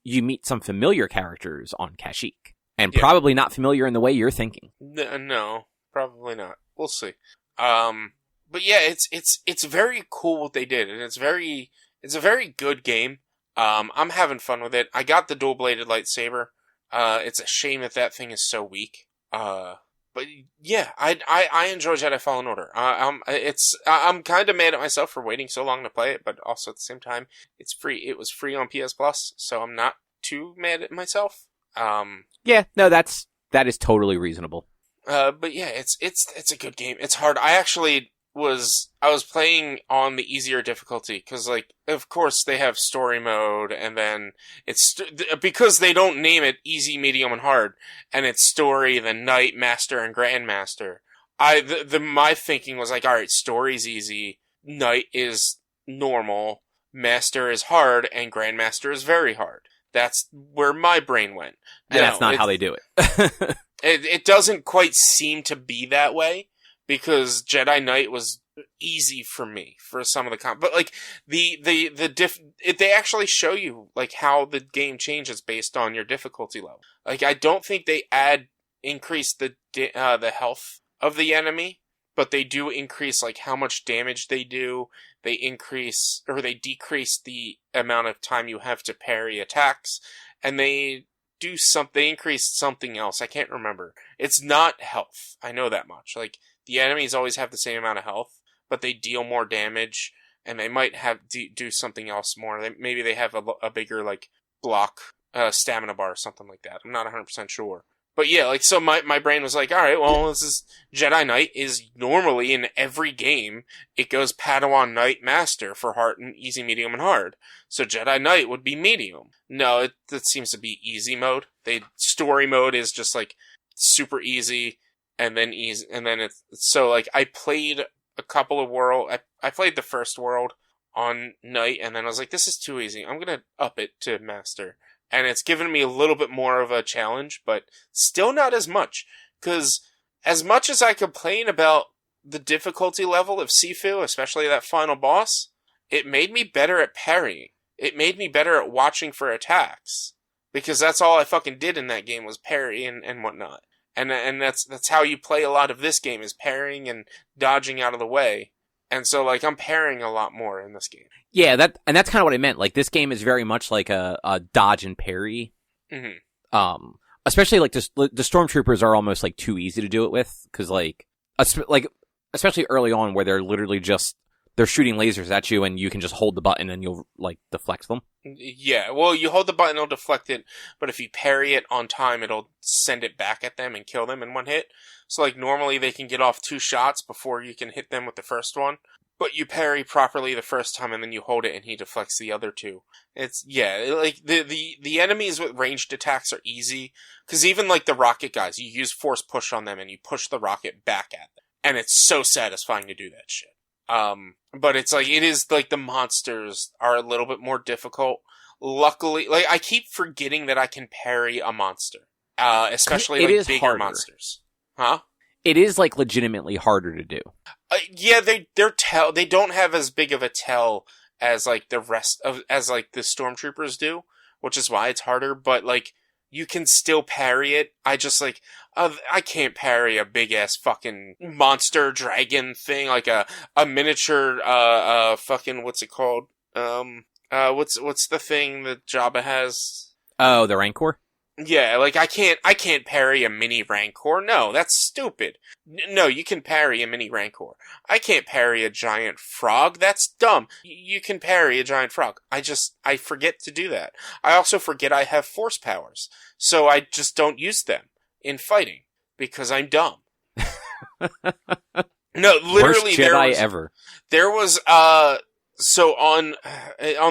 You meet some familiar characters on Kashyyyk. And probably not familiar in the way you're thinking. No, probably not. We'll see. But yeah, it's very cool what they did, and it's a very good game. I'm having fun with it. I got the dual-bladed lightsaber. It's a shame that thing is so weak. But yeah, I enjoy Jedi Fallen Order. I'm kind of mad at myself for waiting so long to play it, but also at the same time, it's free. It was free on PS Plus, so I'm not too mad at myself. Yeah, no, that is totally reasonable. But yeah, it's a good game. It's hard. I was playing on the easier difficulty because, like, of course they have story mode, and then it's because they don't name it easy, medium, and hard, and it's story, then Knight, Master, and Grandmaster. My thinking was like, all right, story's easy, Knight is normal, Master is hard, and Grandmaster is very hard. That's where my brain went. And that's not how they do it. It doesn't quite seem to be that way, because Jedi Knight was easy for me for some of the but like they actually show you, like, how the game changes based on your difficulty level. Like, I don't think they increase the health of the enemy, but they do increase, like, how much damage they do. They increase, or they decrease the amount of time you have to parry attacks, and they increase something else. I can't remember. It's not health. I know that much. Like, the enemies always have the same amount of health, but they deal more damage, and they might have do something else more. Maybe they have a bigger, like, block stamina bar or something like that. I'm not 100% sure. But yeah, like, so my brain was like, alright, well, this is Jedi Knight is normally in every game, it goes Padawan Knight Master for hard and easy, medium, and hard. So Jedi Knight would be medium. No, it seems to be easy mode. Story mode is just, like, super easy, and then easy, and then it's, so, like, I played a couple of I played the first world on Knight, and then I was like, this is too easy. I'm gonna up it to Master. And it's given me a little bit more of a challenge, but still not as much. Because as much as I complain about the difficulty level of Sifu, especially that final boss, it made me better at parrying. It made me better at watching for attacks. Because that's all I fucking did in that game was parry and whatnot. And that's how you play a lot of this game, is parrying and dodging out of the way. And so, like, I'm parrying a lot more in this game. Yeah, that's kind of what I meant. Like, this game is very much like a dodge and parry. Mm-hmm. Especially, like, the stormtroopers are almost, like, too easy to do it with. Because, like, especially early on, where they're literally just they're shooting lasers at you, and you can just hold the button and you'll like deflect them. Yeah, well, you hold the button, it'll deflect it, but if you parry it on time, it'll send it back at them and kill them in one hit. So, like, normally they can get off 2 shots before you can hit them with the first one, but you parry properly the first time, and then you hold it, and he deflects the other 2. It's, yeah, like, the enemies with ranged attacks are easy, because even, like, the rocket guys, you use force push on them, and you push the rocket back at them, and it's so satisfying to do that shit. But it's like, it is like the monsters are a little bit more difficult. Luckily, like, I keep forgetting that I can parry a monster. Especially like bigger harder. Monsters. Huh? It is like legitimately harder to do. Yeah, they don't have as big of a tell as like the rest of, as like the stormtroopers do, which is why it's harder, but like, you can still parry it. I just like, I can't parry a big ass fucking monster dragon thing, like a miniature, fucking, what's it called? What's the thing that Jabba has? Oh, the Rancor? Yeah, like I can't parry a mini Rancor. No, that's stupid. No, you can parry a mini Rancor. I can't parry a giant frog. That's dumb. You can parry a giant frog. I forget to do that. I also forget I have force powers. So I just don't use them in fighting because I'm dumb. No, literally, worst Jedi ever. There was so on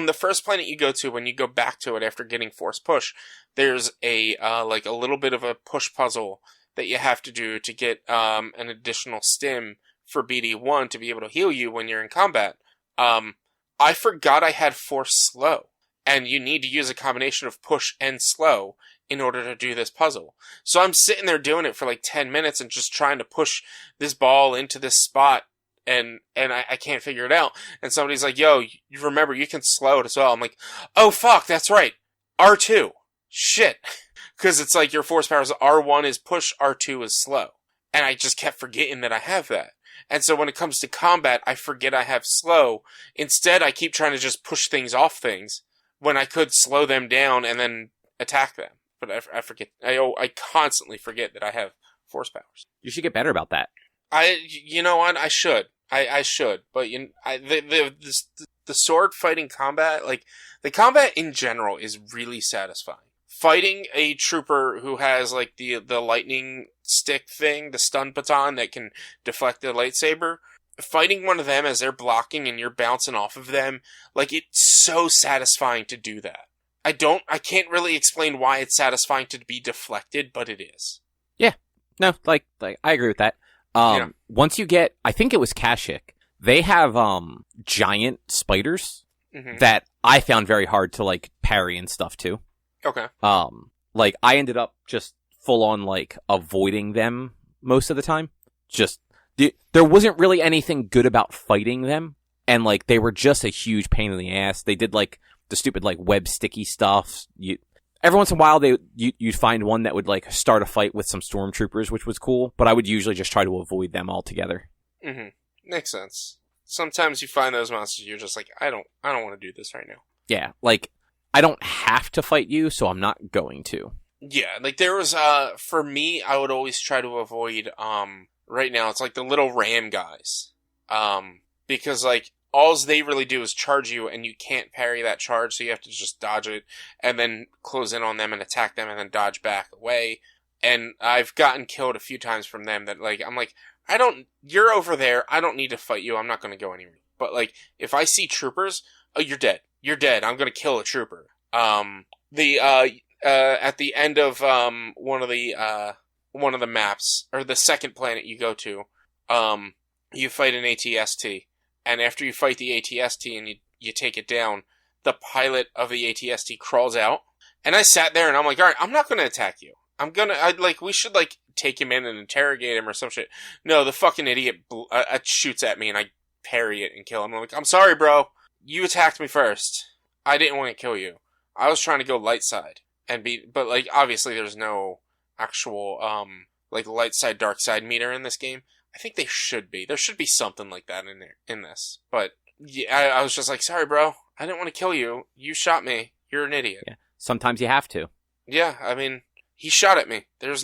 the first planet you go to, when you go back to it after getting force push, there's a like a little bit of a push puzzle that you have to do to get an additional stim for BD1 to be able to heal you when you're in combat. I forgot I had force slow, and you need to use a combination of push and slow in order to do this puzzle. So I'm sitting there doing it for like 10 minutes and just trying to push this ball into this spot, and I can't figure it out. And somebody's like, yo, you remember, you can slow it as well. I'm like, oh fuck, that's right. R2. Shit. Because it's like your force powers, R1 is push, R2 is slow. And I just kept forgetting that I have that. And so when it comes to combat, I forget I have slow. Instead, I keep trying to just push things off things when I could slow them down and then attack them. But I forget. I constantly forget that I have force powers. You should get better about that. You know what? I should. I should. But the sword fighting combat, like, the combat in general is really satisfying. Fighting a trooper who has, like, the lightning stick thing, the stun baton that can deflect the lightsaber, fighting one of them as they're blocking and you're bouncing off of them, like, it's so satisfying to do that. I can't really explain why it's satisfying to be deflected, but it is. Yeah. No, like, I agree with that. Once you get, I think it was Kashyyyk, they have, giant spiders that I found very hard to, like, parry and stuff, too. Okay. Like, I ended up just full on, like, avoiding them most of the time. Just, there wasn't really anything good about fighting them, and, like, they were just a huge pain in the ass. They did, like, the stupid, like, web sticky stuff. Every once in a while, you'd find one that would, like, start a fight with some stormtroopers, which was cool, but I would usually just try to avoid them altogether. Mm-hmm. Makes sense. Sometimes you find those monsters, you're just like, I don't want to do this right now. Yeah, like, I don't have to fight you, so I'm not going to. Yeah, like, there was, for me, I would always try to avoid, right now, it's like the little ram guys. Because, like, all they really do is charge you, and you can't parry that charge, so you have to just dodge it, and then close in on them and attack them, and then dodge back away. And I've gotten killed a few times from them that, like, I'm like, you're over there, I don't need to fight you, I'm not gonna go anywhere. But, like, if I see troopers, oh, you're dead. You're dead, I'm gonna kill a trooper. At the end of, one of the maps, or the second planet you go to, you fight an ATST. And after you fight the ATST and you take it down, the pilot of the ATST crawls out. And I sat there and I'm like, alright, I'm not gonna attack you. We should, like, take him in and interrogate him or some shit. No, the fucking idiot shoots at me and I parry it and kill him. I'm like, I'm sorry, bro. You attacked me first. I didn't want to kill you. I was trying to go light side. But, like, obviously there's no actual, like, light side, dark side meter in this game. I think they should be. There should be something like that in this. But yeah, I was just like, sorry, bro. I didn't want to kill you. You shot me. You're an idiot. Yeah. Sometimes you have to. Yeah, I mean, he shot at me. There's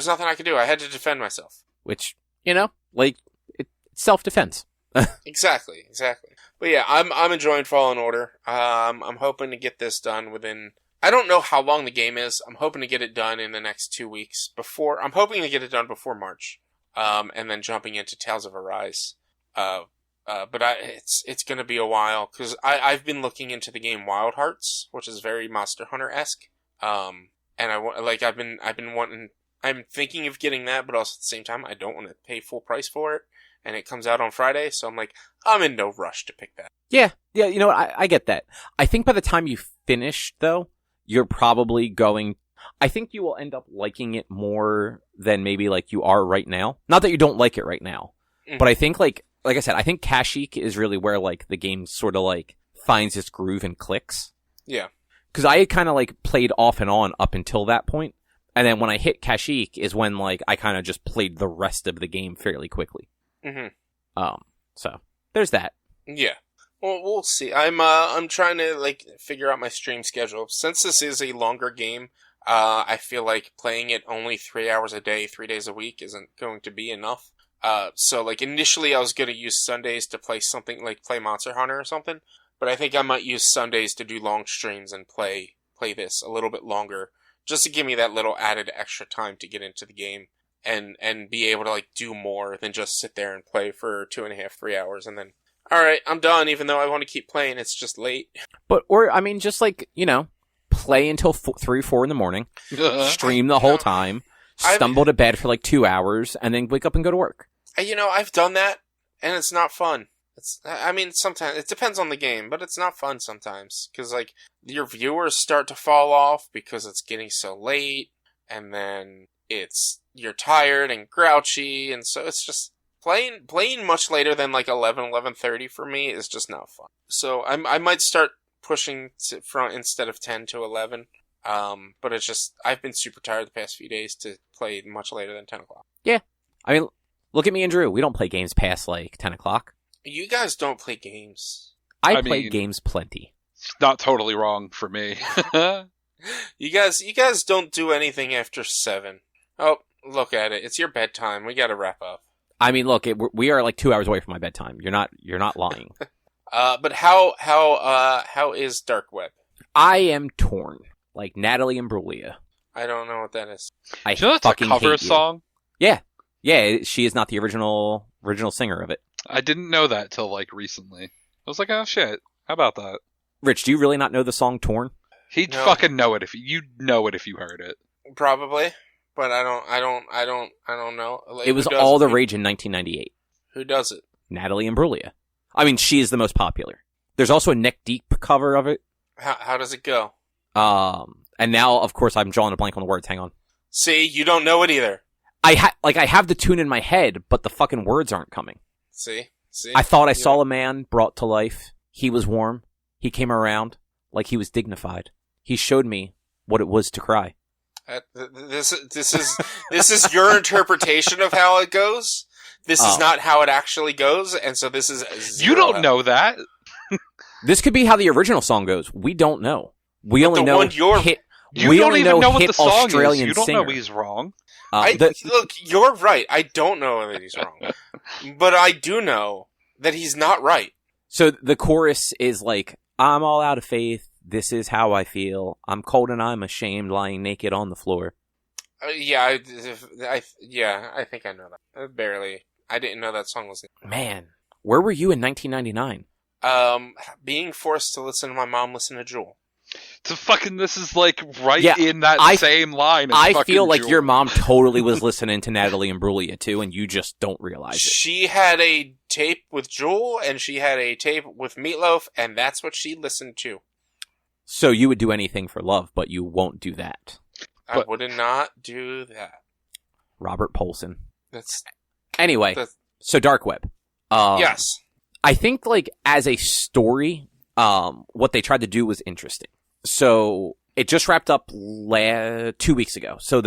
nothing I could do. I had to defend myself. Which, like, it's self-defense. Exactly. But yeah, I'm enjoying Fallen Order. I'm hoping to get this done within. I don't know how long the game is. I'm hoping to get it done in the next 2 weeks. I'm hoping to get it done before March. And then jumping into Tales of Arise. But it's going to be a while because I've been looking into the game Wild Hearts, which is very Monster Hunter-esque. And I've been wanting. I'm thinking of getting that, but also at the same time, I don't want to pay full price for it. And it comes out on Friday, so I'm like, I'm in no rush to pick that. Yeah, you know what, I get that. I think by the time you finish, though, you're probably going... I think you will end up liking it more than maybe like you are right now. Not that you don't like it right now, but I think like I said, I think Kashyyyk is really where like the game sort of like finds its groove and clicks. Yeah. Because I kind of like played off and on up until that point. And then when I hit Kashyyyk is when like I kind of just played the rest of the game fairly quickly. So there's that. Yeah. Well, we'll see. I'm trying to like figure out my stream schedule. Since this is a longer game, I feel like playing it only 3 hours a day, 3 days a week isn't going to be enough. So like initially I was going to use Sundays to play something like play Monster Hunter or something, but I think I might use Sundays to do long streams and play this a little bit longer, just to give me that little added extra time to get into the game and be able to like do more than just sit there and play for 2.5, 3 hours and then, all right, I'm done. Even though I want to keep playing, it's just late. But, or, I mean, just like, you know, play until 3, 4 in the morning, stream the whole time, stumble to bed for like 2 hours, and then wake up and go to work. You know, I've done that, and it's not fun. Sometimes, it depends on the game, but it's not fun sometimes. Because, like, your viewers start to fall off because it's getting so late, and then you're tired and grouchy, and so it's just, playing much later than, like, 11:30 for me is just not fun. So, I might start pushing from instead of 10 to 11, but it's just, I've been super tired the past few days to play much later than 10 o'clock. Yeah. I mean, look at me and Drew. We don't play games past, like, 10 o'clock. You guys don't play games. I play games plenty. It's not totally wrong for me. You guys don't do anything after 7. Oh, look at it. It's your bedtime. We gotta wrap up. I mean, look, we are like 2 hours away from my bedtime. You're not lying. But how is Dark Web? I am torn, like Natalie Imbruglia. I don't know what that is. I you know that's fucking a cover hate song? You. Yeah, she is not the original singer of it. I didn't know that till like recently. I was like, oh shit, how about that? Rich, do you really not know the song "Torn"? He'd fucking know it if you heard it. Probably, but I don't know. Like, it was all the rage in 1998. Who does it? Natalie Imbruglia. I mean, she is the most popular. There's also a Neck Deep cover of it. How does it go? And now, of course, I'm drawing a blank on the words. Hang on. See, you don't know it either. I have the tune in my head, but the fucking words aren't coming. See? I thought I saw a man brought to life. He was warm. He came around like he was dignified. He showed me what it was to cry. This is your interpretation of how it goes. This is not how it actually goes, and so this is zero. You don't know that. This could be how the original song goes. We don't know. We only know hit. You don't even know what the song Australian is. You don't singer. know he's wrong. Look, you're right. I don't know that he's wrong. But I do know that he's not right. So the chorus is like, I'm all out of faith. This is how I feel. I'm cold and I'm ashamed, lying naked on the floor. I think I know that. Barely. I didn't know that song was... Man, where were you in 1999? Being forced to listen to my mom listen to Jewel. This is like in that same line. I feel like your mom totally was listening to Natalie Imbruglia too, and you just don't realize it. She had a tape with Jewel, and she had a tape with Meatloaf, and that's what she listened to. So you would do anything for love, but you won't do that. I would not do that. Robert Paulson. So Dark Web. Yes. I think, like, as a story, what they tried to do was interesting. So it just wrapped up 2 weeks ago. So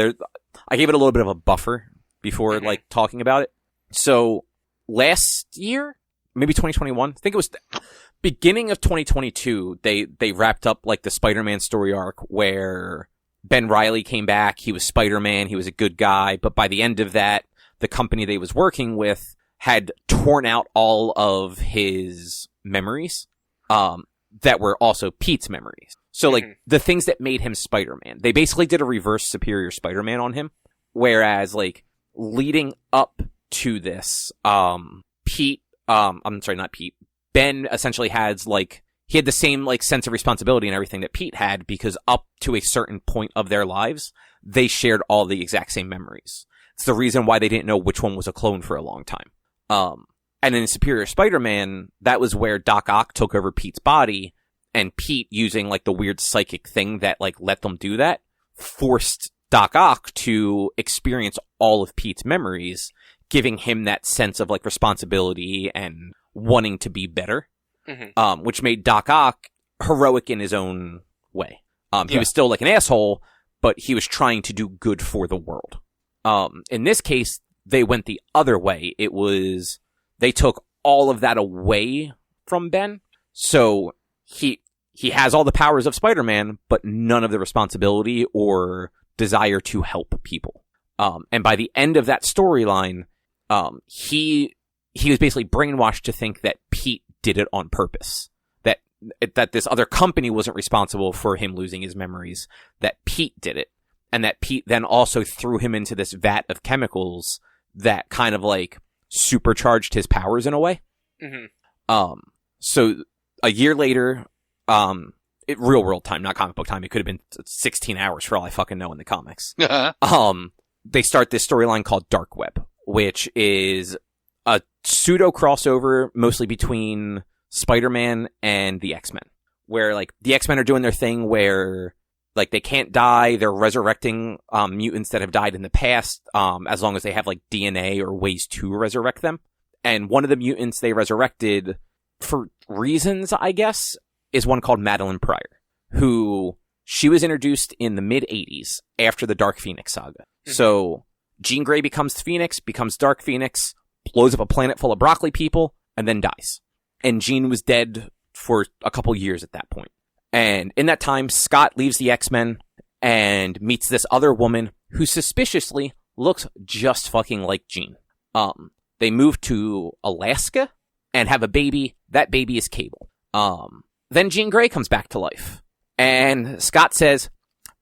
I gave it a little bit of a buffer before, like, talking about it. So last year, maybe 2021, I think it was beginning of 2022, they wrapped up, like, the Spider-Man story arc where Ben Reilly came back. He was Spider-Man. He was a good guy. But by the end of that, the company they was working with had torn out all of his memories, that were also Pete's memories. So, like, the things that made him Spider-Man, they basically did a reverse Superior Spider-Man on him. Whereas, like, leading up to this, Ben essentially has, like, he had the same, like, sense of responsibility and everything that Pete had, because up to a certain point of their lives, they shared all the exact same memories. It's the reason why they didn't know which one was a clone for a long time. And in Superior Spider-Man, that was where Doc Ock took over Pete's body, and Pete, using, like, the weird psychic thing that, like, let them do that, forced Doc Ock to experience all of Pete's memories, giving him that sense of, like, responsibility and wanting to be better, which made Doc Ock heroic in his own way. He was still, like, an asshole, but he was trying to do good for the world. In this case, they went the other way. It was, they took all of that away from Ben, so he has all the powers of Spider-Man, but none of the responsibility or desire to help people. And by the end of that storyline, he was basically brainwashed to think that Pete did it on purpose. That this other company wasn't responsible for him losing his memories, that Pete did it. And that Pete then also threw him into this vat of chemicals that kind of, like, supercharged his powers in a way. So a year later, real world time, not comic book time. It could have been 16 hours for all I fucking know in the comics. They start this storyline called Dark Web, which is a pseudo crossover mostly between Spider-Man and the X-Men, where, like, the X-Men are doing their thing where, like, they can't die. They're resurrecting mutants that have died in the past, as long as they have, like, DNA or ways to resurrect them. And one of the mutants they resurrected, for reasons, I guess, is one called Madeline Pryor, who she was introduced in the mid-'80s after the Dark Phoenix saga. So Jean Grey becomes Phoenix, becomes Dark Phoenix, blows up a planet full of broccoli people, and then dies. And Jean was dead for a couple years at that point. And in that time, Scott leaves the X-Men and meets this other woman who suspiciously looks just fucking like Jean. They move to Alaska and have a baby. That baby is Cable. Then Jean Grey comes back to life. And Scott says,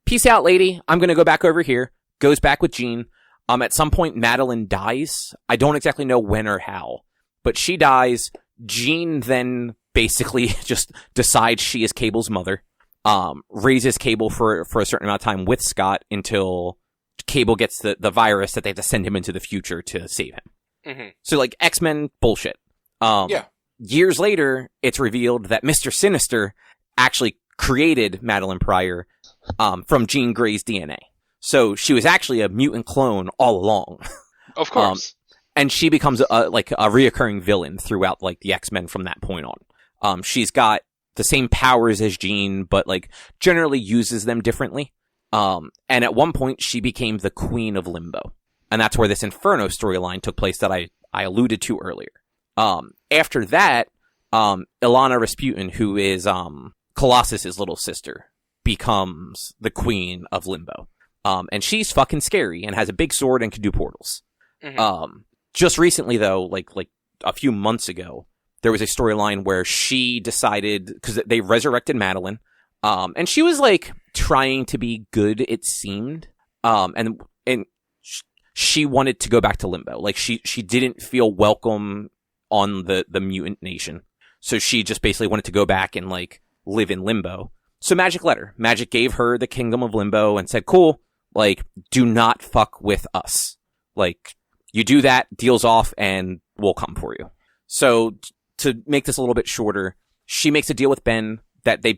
"Peace out, lady. I'm going to go back over here." Goes back with Jean. At some point, Madeline dies. I don't exactly know when or how, but she dies. Jean then basically just decides she is Cable's mother, raises Cable for a certain amount of time with Scott until Cable gets the virus that they have to send him into the future to save him. So, like, X-Men bullshit. Years later, it's revealed that Mr. Sinister actually created Madeline Pryor from Jean Grey's DNA. So she was actually a mutant clone all along. Of course. And she becomes a reoccurring villain throughout, like, the X-Men from that point on. She's got the same powers as Jean, but, like, generally uses them differently. And at one point, she became the Queen of Limbo. And that's where this Inferno storyline took place that I alluded to earlier. After that, Ilana Rasputin, who is Colossus's little sister, becomes the Queen of Limbo. And she's fucking scary and has a big sword and can do portals. Just recently, though, like a few months ago, there was a storyline where she decided, because they resurrected Madeline, and she was, like, trying to be good, it seemed, and she wanted to go back to Limbo. Like, she didn't feel welcome on the mutant nation, so she just basically wanted to go back and, like, live in Limbo. So Magic let her. Magic gave her the Kingdom of Limbo and said, cool, like, do not fuck with us. Like, you do that, deal's off, and we'll come for you. So, to make this a little bit shorter, she makes a deal with Ben that they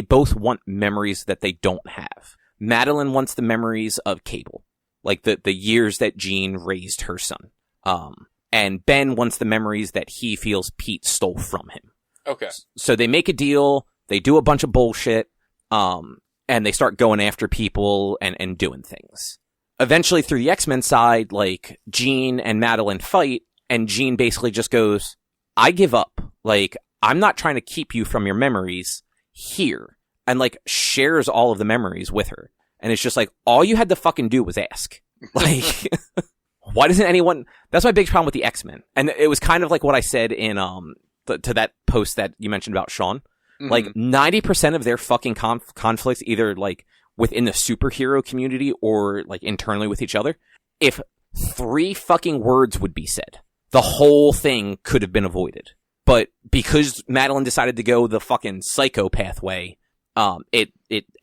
both want memories that they don't have. Madeline wants the memories of Cable, like the years that Jean raised her son. And Ben wants the memories that he feels Pete stole from him. Okay. So they make a deal, they do a bunch of bullshit, and they start going after people and doing things. Eventually, through the X-Men side, like, Jean and Madeline fight, and Jean basically just goes, I give up. Like, I'm not trying to keep you from your memories here. And, like, shares all of the memories with her. And it's just like, all you had to fucking do was ask. Like, Why doesn't anyone... That's my big problem with the X-Men. And it was kind of like what I said in to that post that you mentioned about Sean. Mm-hmm. Like, 90% of their fucking conflicts, either, like, within the superhero community or, like, internally with each other, if 3 fucking words would be said, the whole thing could have been avoided. But because Madeline decided to go the fucking psychopath way, it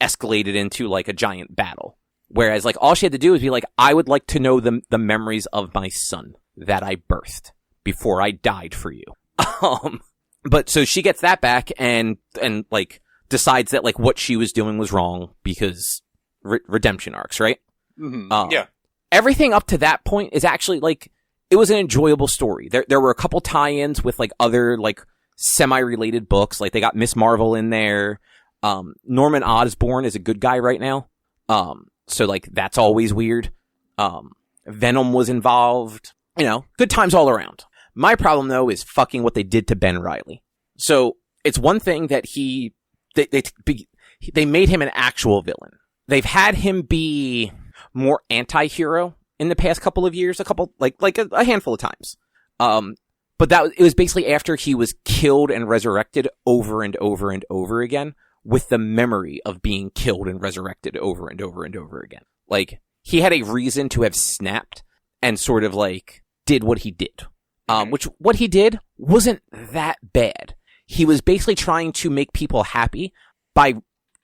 escalated into, like, a giant battle. Whereas, like, all she had to do was be like, I would like to know the memories of my son that I birthed before I died for you. But so she gets that back and like, decides that, like, what she was doing was wrong because redemption arcs, right? Mm-hmm. Yeah. Everything up to that point is actually, like, it was an enjoyable story. There were a couple tie-ins with, like, other, like, semi-related books. Like, they got Miss Marvel in there. Norman Osborn is a good guy right now. So, like, that's always weird. Venom was involved. You know, good times all around. My problem, though, is fucking what they did to Ben Reilly. So, it's one thing that they made him an actual villain. They've had him be more anti-hero in the past couple of years, a handful of times. But it was basically after he was killed and resurrected over and over and over again, with the memory of being killed and resurrected over and over and over again. Like, he had a reason to have snapped and sort of, like, did what he did. Which, what he did wasn't that bad. He was basically trying to make people happy by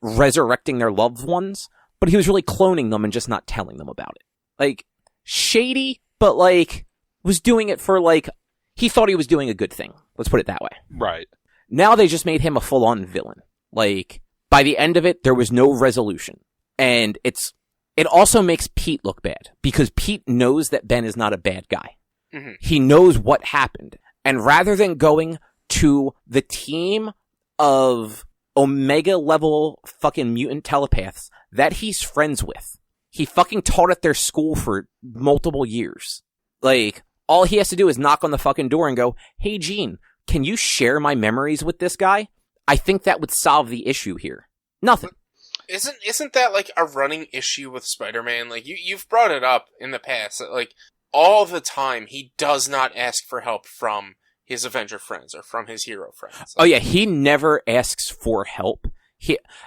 resurrecting their loved ones, but he was really cloning them and just not telling them about it. Like, shady, but, like, was doing it for, like, he thought he was doing a good thing. Let's put it that way. Right. Now they just made him a full-on villain. Like, by the end of it, there was no resolution. And it also makes Pete look bad, because Pete knows that Ben is not a bad guy. Mm-hmm. He knows what happened. And rather than going to the team of Omega-level fucking mutant telepaths that he's friends with, he fucking taught at their school for multiple years. Like, all he has to do is knock on the fucking door and go, hey, Gene, can you share my memories with this guy? I think that would solve the issue here. Nothing. Isn't that, like, a running issue with Spider-Man? Like, you've brought it up in the past, that, like, all the time, he does not ask for help from his Avenger friends or from his hero friends. Like, oh yeah, he never asks for help.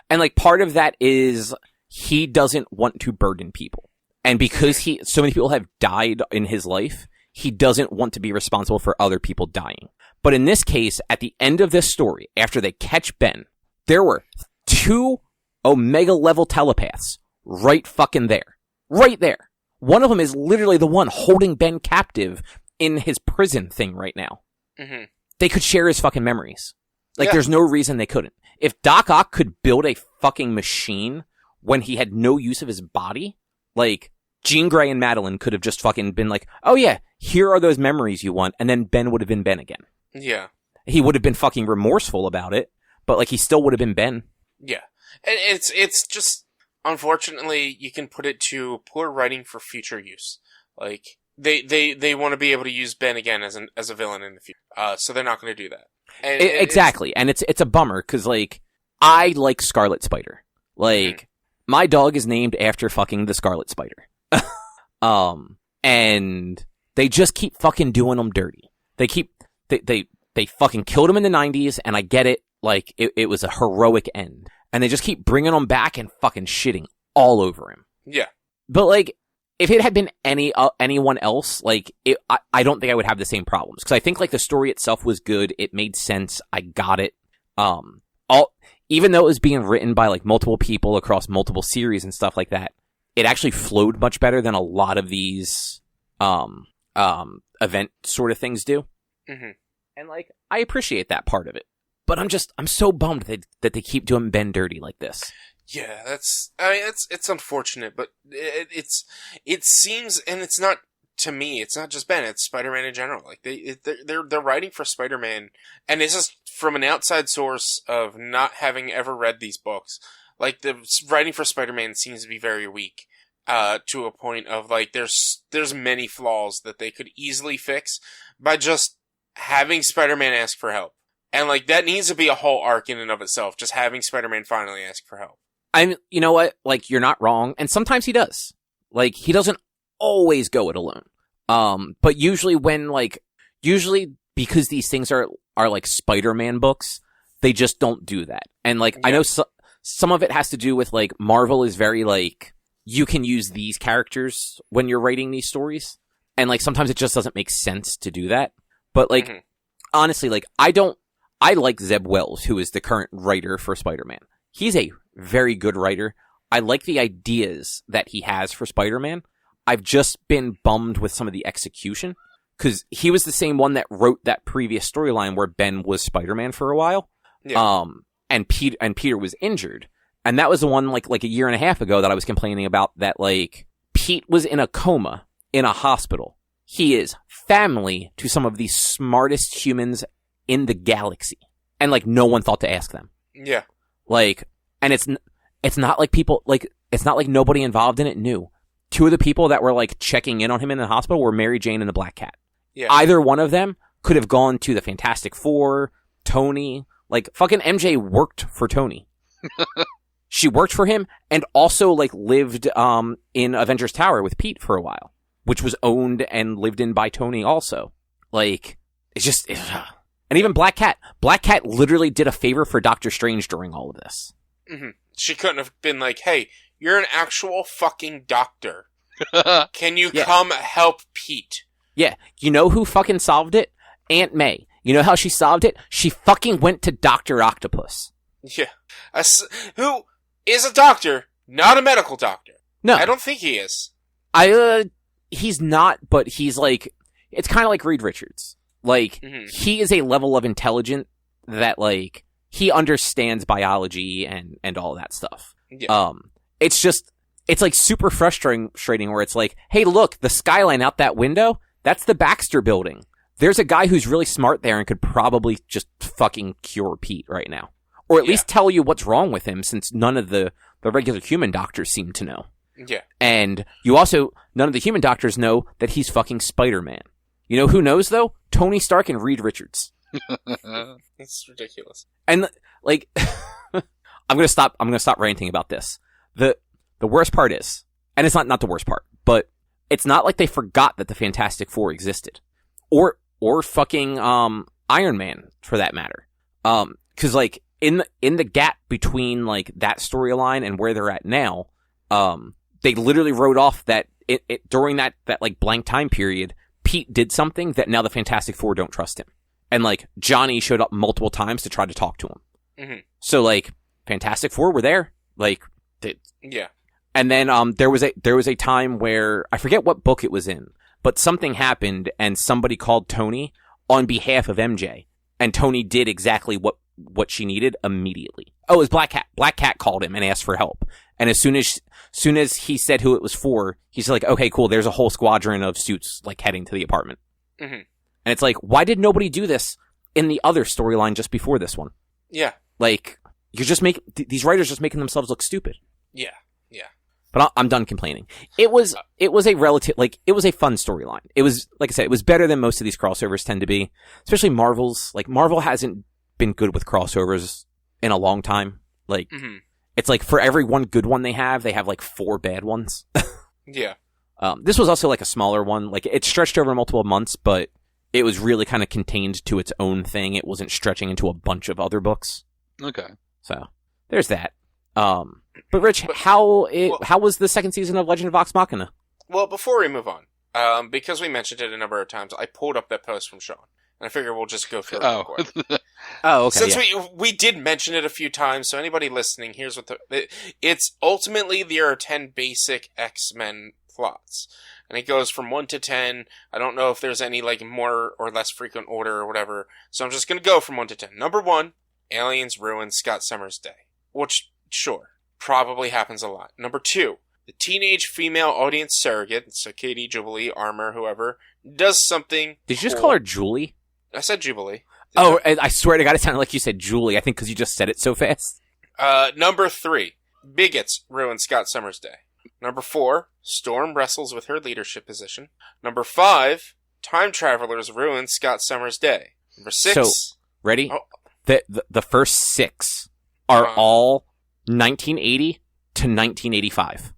And like, part of that is he doesn't want to burden people. And because so many people have died in his life, he doesn't want to be responsible for other people dying. But in this case, at the end of this story, after they catch Ben, there were 2 Omega-level telepaths right fucking there. Right there. One of them is literally the one holding Ben captive in his prison thing right now. Mm-hmm. They could share his fucking memories. Like, Yeah. There's no reason they couldn't. If Doc Ock could build a fucking machine when he had no use of his body, like, Jean Grey and Madeline could have just fucking been like, oh yeah, here are those memories you want, and then Ben would have been Ben again. Yeah. He would have been fucking remorseful about it, but, like, he still would have been Ben. Yeah. And it's just, unfortunately, you can put it to poor writing for future use. Like, they want to be able to use Ben again as a villain in the future. So they're not going to do that. And exactly. And it's a bummer, because, like, I like Scarlet Spider. Like, my dog is named after fucking the Scarlet Spider. And they just keep fucking doing them dirty. They fucking killed him in the 90s, and I get it. Like, it was a heroic end. And they just keep bringing him back and fucking shitting all over him. Yeah. But, like, if it had been anyone else, like, I don't think I would have the same problems. Because I think, like, the story itself was good. It made sense. I got it. Even though it was being written by, like, multiple people across multiple series and stuff like that, it actually flowed much better than a lot of these event sort of things do. Mm-hmm. And, like, I appreciate that part of it. But I'm so bummed that they keep doing Ben dirty like this. Yeah, it's unfortunate, but it seems, and it's not, to me, it's not just Ben, it's Spider-Man in general. Like, they're writing for Spider-Man, and it's just from an outside source of not having ever read these books. Like, the writing for Spider-Man seems to be very weak, to a point of, like, there's many flaws that they could easily fix by just having Spider-Man ask for help. And, like, that needs to be a whole arc in and of itself, just having Spider-Man finally ask for help. You know what? Like, you're not wrong. And sometimes he does. Like, he doesn't always go it alone. But usually because these things are like Spider-Man books, they just don't do that. And like, I know some of it has to do with like Marvel is very like, you can use these characters when you're writing these stories. And like, sometimes it just doesn't make sense to do that. But like, honestly, like, I like Zeb Wells, who is the current writer for Spider-Man. He's a very good writer. I like the ideas that he has for Spider-Man. I've just been bummed with some of the execution, because he was the same one that wrote that previous storyline where Ben was Spider-Man for a while. Yeah. And Peter was injured. And that was the one like a year and a half ago that I was complaining about, that like Pete was in a coma in a hospital. He is family to some of the smartest humans in the galaxy. And like no one thought to ask them. Yeah. Like, and it's not like people, like, it's not like nobody involved in it knew. Two of the people that were like checking in on him in the hospital were Mary Jane and the Black Cat. Yeah. Either one of them could have gone to the Fantastic Four, Tony. Like, fucking MJ worked for Tony. She worked for him and also like lived in Avengers Tower with Pete for a while, which was owned and lived in by Tony also. Like, it's just... And even Black Cat. Black Cat literally did a favor for Doctor Strange during all of this. Mm-hmm. She couldn't have been like, hey, you're an actual fucking doctor. Can you come help Pete? Yeah. You know who fucking solved it? Aunt May. You know how she solved it? She fucking went to Dr. Octopus. Yeah. Who is a doctor, not a medical doctor. No. I don't think he is. He's not, but he's like, it's kind of like Reed Richards. Like, he is a level of intelligence that, like, he understands biology and all that stuff. Yeah. It's like super frustrating where it's like, hey, look, the skyline out that window, that's the Baxter building. There's a guy who's really smart there and could probably just fucking cure Pete right now. Or at least tell you what's wrong with him, since none of the regular human doctors seem to know. Yeah. And none of the human doctors know that he's fucking Spider-Man. You know who knows, though? Tony Stark and Reed Richards. It's ridiculous. And, like, I'm gonna stop ranting about this. The worst part is, and it's not the worst part, but it's not like they forgot that the Fantastic Four existed. Or fucking, Iron Man, for that matter. 'Cause, like, in the gap between, like, that storyline and where they're at now, they literally wrote off that during that, like, blank time period, Pete did something that now the Fantastic Four don't trust him. And, like, Johnny showed up multiple times to try to talk to him. Mm-hmm. So, like, Fantastic Four were there. Like, yeah. And then, there was a time where, I forget what book it was in, but something happened and somebody called Tony on behalf of MJ. And Tony did exactly what she needed immediately. Oh, it was Black Cat. Black Cat called him and asked for help. And as soon as he said who it was for, he's like, okay, cool, there's a whole squadron of suits, like, heading to the apartment. Mm-hmm. And it's like, why did nobody do this in the other storyline just before this one? Yeah. Like, these writers just making themselves look stupid. Yeah. Yeah. But I'm done complaining. It was a it was a fun storyline. It was, like I said, it was better than most of these crossovers tend to be. Especially Marvel's. Like, Marvel hasn't been good with crossovers in a long time. Like, it's like for every one good one they have like 4 bad ones. Yeah. This was also like a smaller one. Like, it stretched over multiple months, but it was really kind of contained to its own thing. It wasn't stretching into a bunch of other books. Okay. So, there's that. But Rich, how was the second season of Legend of Vox Machina? Well, before we move on, because we mentioned it a number of times, I pulled up that post from Sean, and I figure we'll just go through it real quick. Oh, okay. Since we did mention it a few times, so anybody listening, here's what it's ultimately there are 10 basic X-Men plots. And it goes from 1 to 10. I don't know if there's any like more or less frequent order or whatever. So I'm just going to go from 1 to 10. Number 1, aliens ruin Scott Summers' day. Which, sure, probably happens a lot. Number 2, the teenage female audience surrogate, so Katie, Jubilee, Armor, whoever, does something Did you just call her Julie? I said Jubilee. I swear to God, it sounded like you said Julie. I think because you just said it so fast. Number 3, bigots ruin Scott Summers' day. Number 4, Storm wrestles with her leadership position. Number 5, time travelers ruin Scott Summers' day. Number 6... So, ready? Oh. The first 6 are all 1980 to 1985.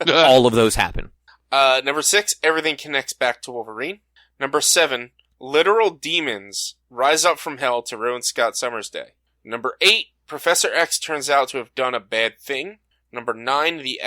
All of those happen. Number 6, everything connects back to Wolverine. Number 7, literal demons rise up from hell to ruin Scott Summers' day. Number 8, Professor X turns out to have done a bad thing. Number 9, the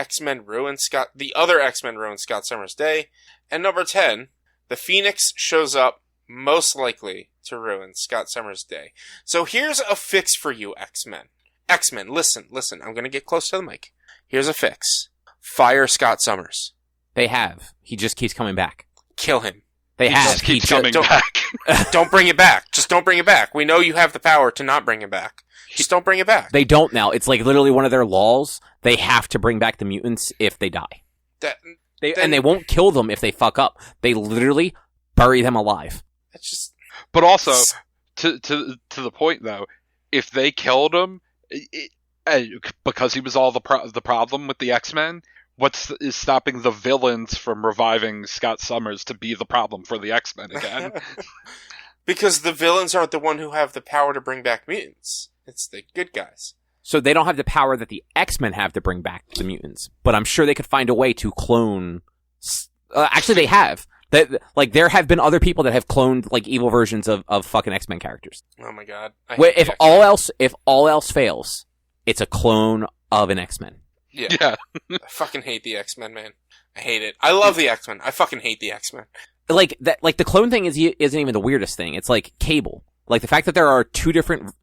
other X-Men ruin Scott Summers' day. And number 10, the Phoenix shows up, most likely to ruin Scott Summers' day. So here's a fix for you, X-Men. X-Men, listen, I'm gonna get close to the mic. Here's a fix. Fire Scott Summers. They have. He just keeps coming back. Kill him. They have. Just keeps coming back. Don't bring it back. Just don't bring it back. We know you have the power to not bring it back. Just don't bring it back. They don't now. It's like literally one of their laws. They have to bring back the mutants if they die. And they won't kill them if they fuck up. They literally bury them alive. It's just. But also, to the point though, if they killed him, because he was all the problem with the X-Men, is stopping the villains from reviving Scott Summers to be the problem for the X-Men again? Because the villains aren't the one who have the power to bring back mutants. It's the good guys. So they don't have the power that the X-Men have to bring back the mutants. But I'm sure they could find a way to clone... actually, they have. There have been other people that have cloned, like, evil versions of fucking X-Men characters. Oh my god. If all else fails, it's a clone of an X-Men. Yeah. I fucking hate the X-Men, man. I hate it. I love the X-Men. I fucking hate the X-Men. Like the clone thing isn't even the weirdest thing. It's like Cable. Like the fact that there are two different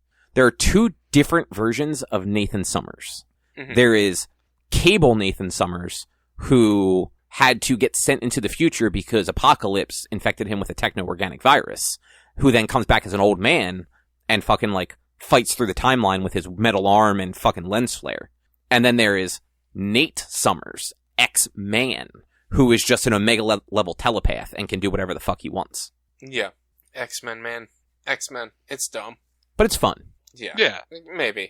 versions of Nathan Summers. Mm-hmm. There is Cable Nathan Summers, who had to get sent into the future because Apocalypse infected him with a techno-organic virus, who then comes back as an old man and fucking like fights through the timeline with his metal arm and fucking lens flare. And then there is Nate Summers, X-Man, who is just an Omega level telepath and can do whatever the fuck he wants. Yeah. X-Men, man. X-Men. It's dumb. But it's fun. Yeah. Maybe.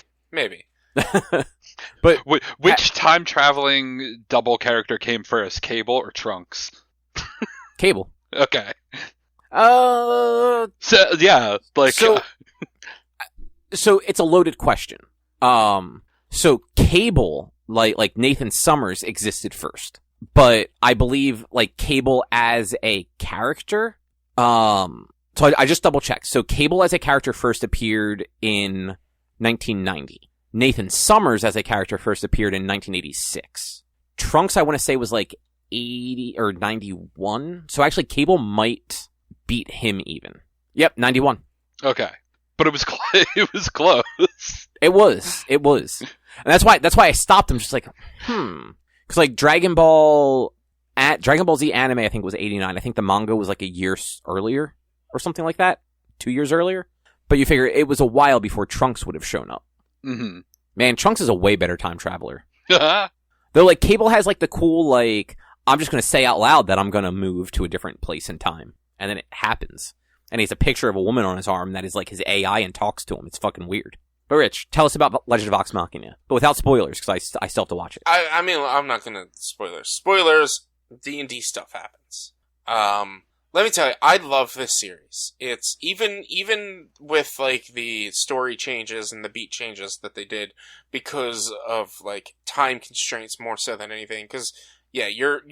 But which time-traveling double character came first, Cable or Trunks? Cable. Okay. So it's a loaded question. So Cable, like Nathan Summers, existed first. But I believe, like, Cable as a character, so I just double checked. So Cable as a character first appeared in 1990. Nathan Summers as a character first appeared in 1986. Trunks, I want to say, was like 80 or 91. So actually Cable might beat him even. Yep, 91. Okay. But it was it was close. It was. And that's why I stopped him, just like, Because, like, Dragon Ball Z anime, I think, was 89. I think the manga was, like, a year earlier or something like that. 2 years earlier. But you figure it was a while before Trunks would have shown up. Mm-hmm. Man, Trunks is a way better time traveler. Though, like, Cable has, like, the cool, like, I'm just going to say out loud that I'm going to move to a different place in time. And then it happens. And he has a picture of a woman on his arm that is, like, his AI and talks to him. It's fucking weird. But Rich, tell us about Legend of Vox Machina, but without spoilers, because I still have to watch it. I mean, I'm not gonna spoilers. D&D stuff happens. Let me tell you, I love this series. It's even with like the story changes and the beat changes that they did because of like time constraints more so than anything. Because yeah, you're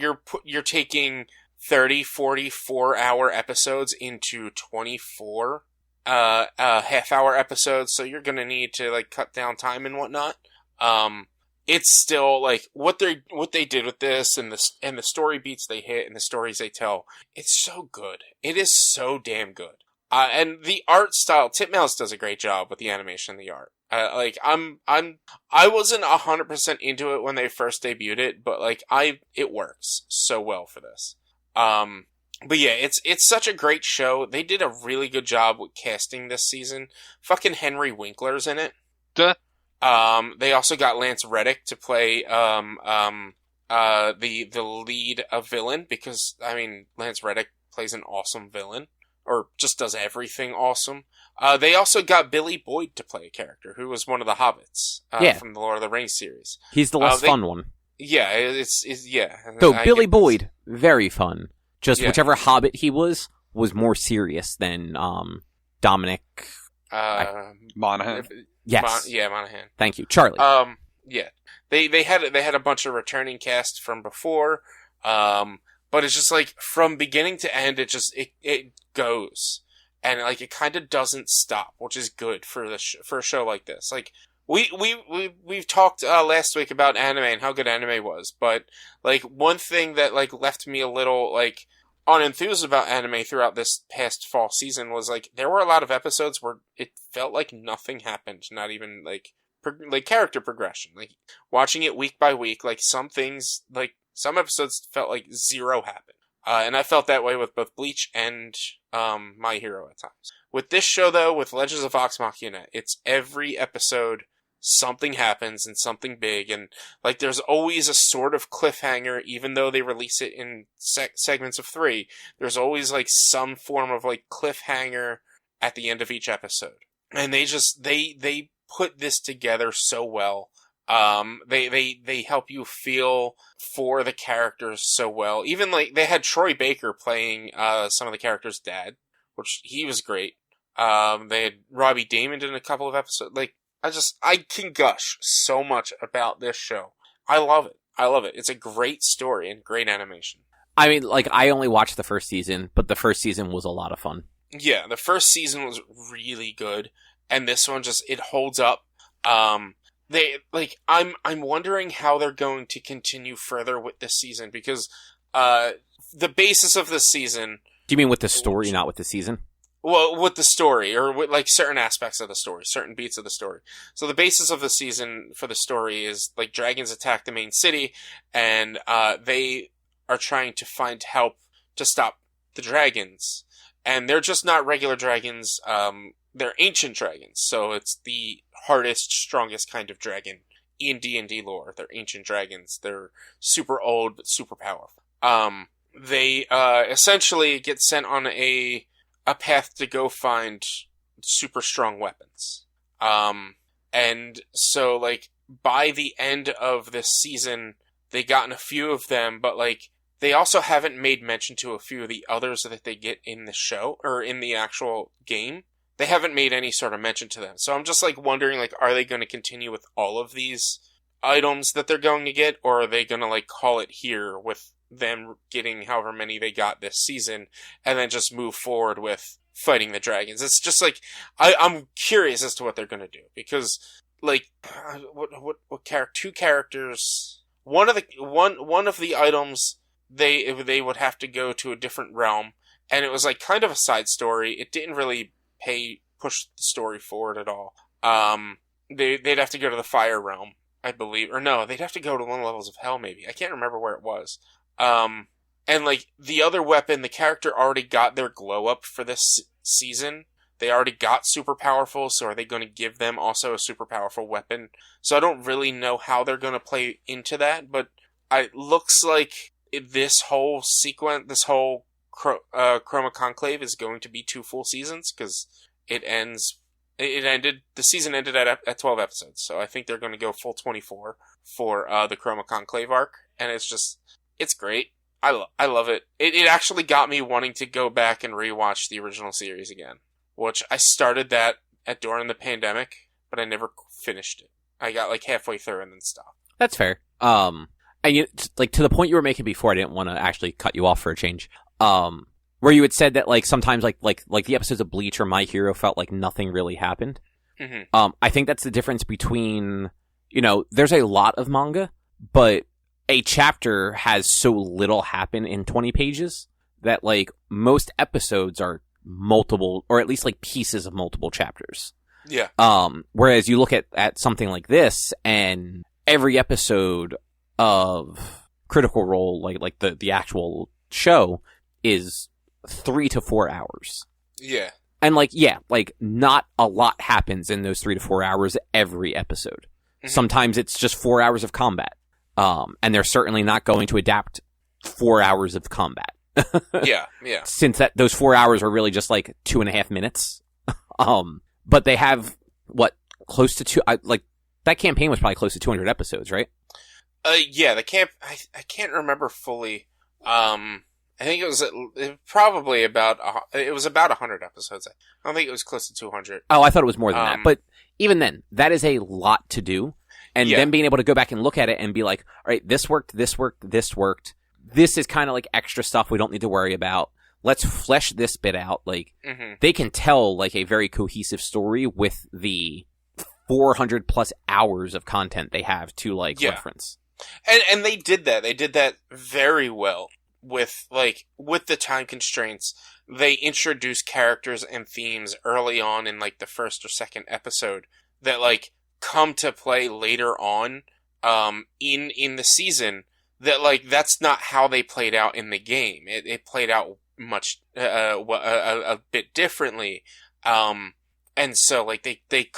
taking 30, 40, 4-hour episodes into 24. Half-hour episodes, so you're gonna need to like cut down time and whatnot. It's still like what they did with this and the story beats they hit and the stories they tell. It's so good. It is so damn good. And the art style, Titmouse does a great job with the animation and the art. I wasn't 100% into it when they first debuted it, but like it works so well for this. But yeah, it's such a great show. They did a really good job with casting this season. Fucking Henry Winkler's in it. Duh. They also got Lance Reddick to play the lead villain, because I mean Lance Reddick plays an awesome villain, or just does everything awesome. They also got Billy Boyd to play a character who was one of the hobbits from the Lord of the Rings series. He's the less fun one. Yeah, it's yeah. So Billy Boyd, very fun. Just whichever hobbit he was more serious than Dominic Monaghan. Yes. Monaghan. Thank you, Charlie. Yeah. They had a bunch of returning cast from before. But it's just like from beginning to end, it goes, and like it kind of doesn't stop, which is good for for a show like this. Like we've talked last week about anime and how good anime was, but like one thing that like left me a little like unenthused about anime throughout this past fall season was like there were a lot of episodes where it felt like nothing happened, not even like character progression. Like watching it week by week, like some things like. Some episodes felt like zero happened. And I felt that way with both Bleach and My Hero at times. With this show, though, with Legends of Vox Machina, it's every episode something happens and something big. And like there's always a sort of cliffhanger, even though they release it in segments of 3. There's always like some form of like cliffhanger at the end of each episode. And they put this together so well. They help you feel for the characters so well. Even like they had Troy Baker playing some of the characters' dad, which he was great. They had Robbie Daymond in a couple of episodes. Like I can gush so much about this show. I love it. It's a great story and great animation. I mean, like I only watched the first season, but the first season was a lot of fun. Yeah, the first season was really good, and this one it holds up. I'm wondering how they're going to continue further with this season because the basis of this season. Do you mean with the story, not with the season? Well, with the story, or with like certain aspects of the story, certain beats of the story. So the basis of the season for the story is like dragons attack the main city, and they are trying to find help to stop the dragons, and they're just not regular dragons. They're ancient dragons, so it's the hardest, strongest kind of dragon in D&D lore. They're ancient dragons. They're super old, but super powerful. They essentially get sent on a path to go find super strong weapons. And so, like, by the end of this season, they gotten a few of them, but, like, they also haven't made mention to a few of the others that they get in the show, or in the actual game. They haven't made any sort of mention to them. So I'm just like wondering, like, are they going to continue with all of these items that they're going to get? Or are they going to like call it here with them getting however many they got this season and then just move forward with fighting the dragons? It's just like, I'm curious as to what they're going to do because like, two characters, one of the items, they would have to go to a different realm, and it was like kind of a side story. It didn't really push the story forward at all. They'd have to go to the fire realm, I believe, or no, they'd have to go to one of the levels of hell. Maybe I can't remember where it was. And like the other weapon, the character already got their glow up for this season. They already got super powerful, so are they going to give them also a super powerful weapon? So I don't really know how they're going to play into that, but it looks like this whole sequence, this whole Chroma Conclave is going to be 2 full seasons because the season ended at 12 episodes, so I think they're going to go full 24 for the Chroma Conclave arc, and it's great. I love it. It actually got me wanting to go back and rewatch the original series again, which I started that during the pandemic, but I never finished it. I got like halfway through and then stopped. That's fair. And like to the point you were making before, I didn't want to actually cut you off for a change. Where you had said that like sometimes like the episodes of Bleach or My Hero felt like nothing really happened. Mm-hmm. I think that's the difference between, there's a lot of manga, but a chapter has so little happen in 20 pages that like most episodes are multiple, or at least like pieces of multiple chapters. Yeah. Whereas you look at something like this, and every episode of Critical Role, like the actual show, is 3 to 4 hours. Yeah. And like not a lot happens in those 3 to 4 hours every episode. Mm-hmm. Sometimes it's just 4 hours of combat. And they're certainly not going to adapt 4 hours of combat. Yeah. Since those 4 hours are really just like 2.5 minutes. But they have close to that campaign was probably close to 200 episodes, right? Yeah, I can't remember fully. I think it was probably about 100 episodes. I don't think it was close to 200. Oh, I thought it was more than that. But even then, that is a lot to do. And then being able to go back and look at it and be like, all right, this worked, this worked, this worked. this is kind of like extra stuff we don't need to worry about. Let's flesh this bit out. Like, they can tell like a very cohesive story with the 400 plus hours of content they have to like reference. And they did that. They did that very well with the time constraints. They introduced characters and themes early on in like the first or second episode that like come to play later on in the season, that like that's not how they played out in the game. It played out much a bit differently, and so like they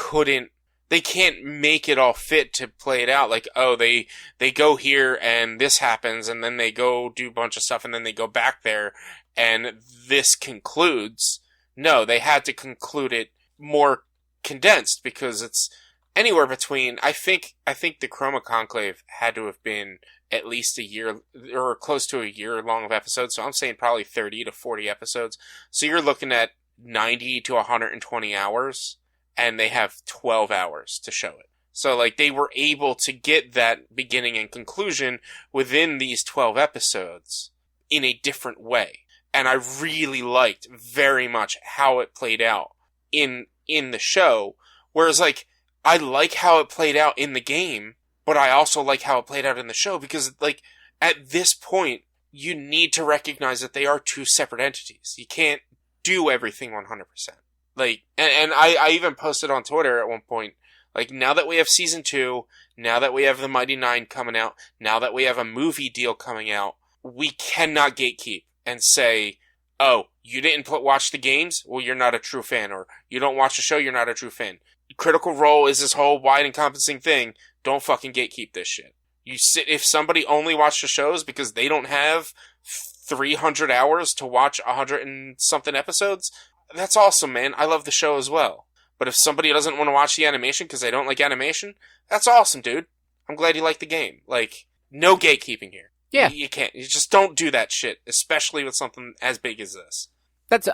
can't make it all fit to play it out. Like, oh, they go here and this happens, and then they go do a bunch of stuff, and then they go back there and this concludes. No, they had to conclude it more condensed, because it's anywhere between, I think the Chroma Conclave had to have been at least a year, or close to a year long of episodes. So I'm saying probably 30 to 40 episodes. So you're looking at 90 to 120 hours, and they have 12 hours to show it. So like they were able to get that beginning and conclusion within these 12 episodes in a different way. And I really liked very much how it played out in the show. Whereas like, I like how it played out in the game, but I also like how it played out in the show, because like at this point, you need to recognize that they are two separate entities. You can't do everything 100%. Like, and I even posted on Twitter at one point, like, now that we have season 2, now that we have the Mighty Nein coming out, now that we have a movie deal coming out, we cannot gatekeep and say, oh, you didn't watch the games? Well, you're not a true fan. Or you don't watch the show, you're not a true fan. Critical Role is this whole wide encompassing thing. Don't fucking gatekeep this shit. If somebody only watched the shows because they don't have 300 hours to watch 100 and something episodes, that's awesome, man. I love the show as well. But if somebody doesn't want to watch the animation because they don't like animation, that's awesome, dude. I'm glad you like the game. Like, no gatekeeping here. Yeah. You can't. You just don't do that shit, especially with something as big as this.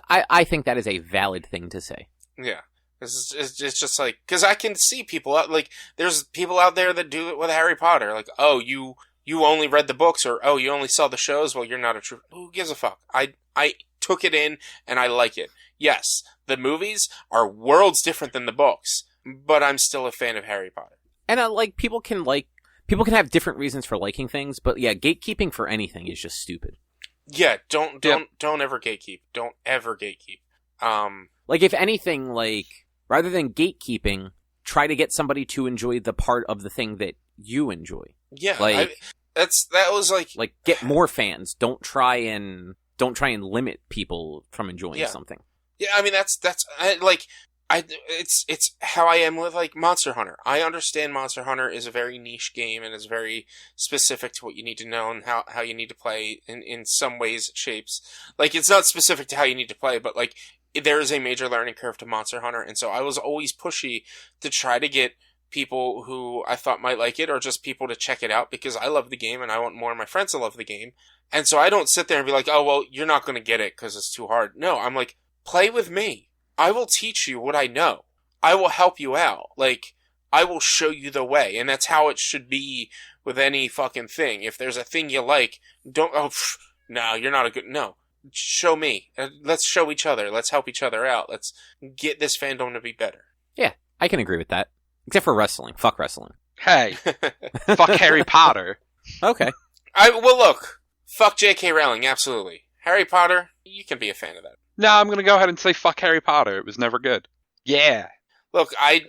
I think that is a valid thing to say. Yeah. It's just like, because I can see people out, like, there's people out there that do it with Harry Potter. Like, oh, you only read the books, or, oh, you only saw the shows. Well, you're not a true, who gives a fuck? I took it in and I like it. Yes, the movies are worlds different than the books, but I'm still a fan of Harry Potter. And people can have different reasons for liking things, but yeah, gatekeeping for anything is just stupid. Yeah, don't ever gatekeep. Don't ever gatekeep. Like, if anything, like, rather than gatekeeping, try to get somebody to enjoy the part of the thing that you enjoy. Yeah, like, that was like get more fans. Don't try and limit people from enjoying something. Yeah, I mean that's it's how I am with like Monster Hunter. I understand Monster Hunter is a very niche game and is very specific to what you need to know and how you need to play in some ways, shapes. Like, it's not specific to how you need to play, but like, there is a major learning curve to Monster Hunter, and so I was always pushy to try to get people who I thought might like it, or just people to check it out, because I love the game and I want more of my friends to love the game. And so I don't sit there and be like, oh, well, you're not going to get it because it's too hard. No, I'm like, play with me. I will teach you what I know. I will help you out. Like, I will show you the way, and that's how it should be with any fucking thing. If there's a thing you like, no, you're not a good, no. Show me. Let's show each other. Let's help each other out. Let's get this fandom to be better. Yeah, I can agree with that. Except for wrestling. Fuck wrestling. Hey. Fuck Harry Potter. Okay. Well, look. Fuck J.K. Rowling, absolutely. Harry Potter, you can be a fan of that. No, I'm going to go ahead and say fuck Harry Potter. It was never good. Yeah. Look, I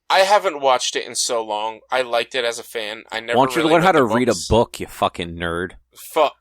haven't watched it in so long. I liked it as a fan. I never. Why don't you learn how to read a book, you fucking nerd? Fuck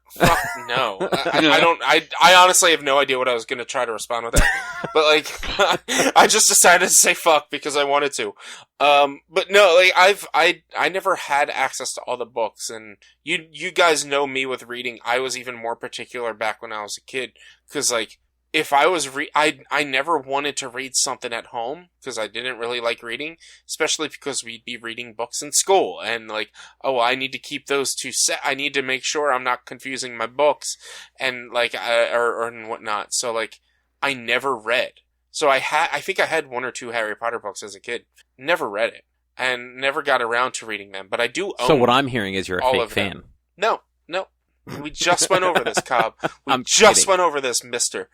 no. I honestly have no idea what I was going to try to respond with that. But like, I just decided to say fuck because I wanted to. But no, like I never had access to all the books, and you guys know me with reading. I was even more particular back when I was a kid, because like, if I was I never wanted to read something at home because I didn't really like reading, especially because we'd be reading books in school, and like, oh, I need to keep those two set. I need to make sure I'm not confusing my books and like or and whatnot. So like, I never read. So I think I had 1 or 2 Harry Potter books as a kid. Never read it and never got around to reading them. But I do own. So what I'm hearing is you're a fake fan. No, We just went over this, Cobb. I'm kidding. Went over this, mister.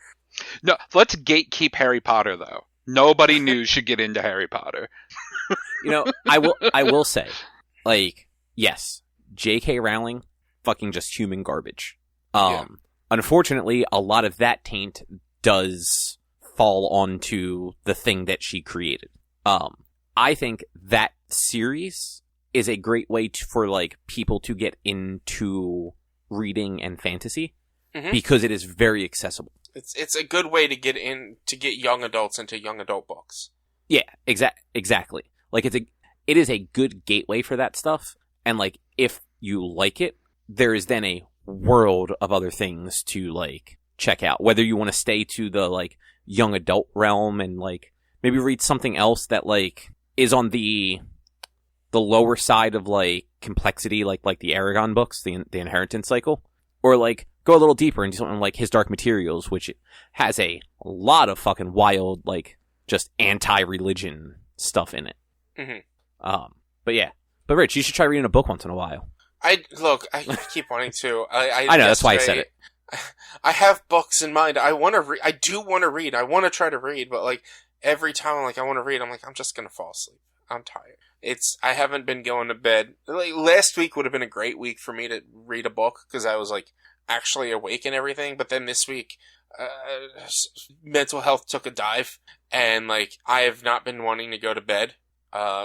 No, let's gatekeep Harry Potter, though. Nobody new should get into Harry Potter. I will say, like, yes, J.K. Rowling, fucking just human garbage. Unfortunately, a lot of that taint does fall onto the thing that she created. I think that series is a great way for like people to get into reading and fantasy because it is very accessible. It's a good way to get young adults into young adult books. Yeah, exactly. Like it is a good gateway for that stuff, and like if you like it, there is then a world of other things to like check out. Whether you want to stay to the like young adult realm and like maybe read something else that like is on the lower side of like complexity, like the Aragon books, the Inheritance Cycle, or like go a little deeper into something like His Dark Materials, which has a lot of fucking wild like just anti-religion stuff in it. But yeah, but Rich, you should try reading a book once in a while. I keep wanting to. I know, that's why I said it. I have books in mind. I want to read. I do want to read. I want to try to read, but like every time I'm like, I want to read, I'm like, I'm just gonna fall asleep. I'm tired. I haven't been going to bed. Like last week would have been a great week for me to read a book because I was like actually awake and everything. But then this week, mental health took a dive, and like I have not been wanting to go to bed.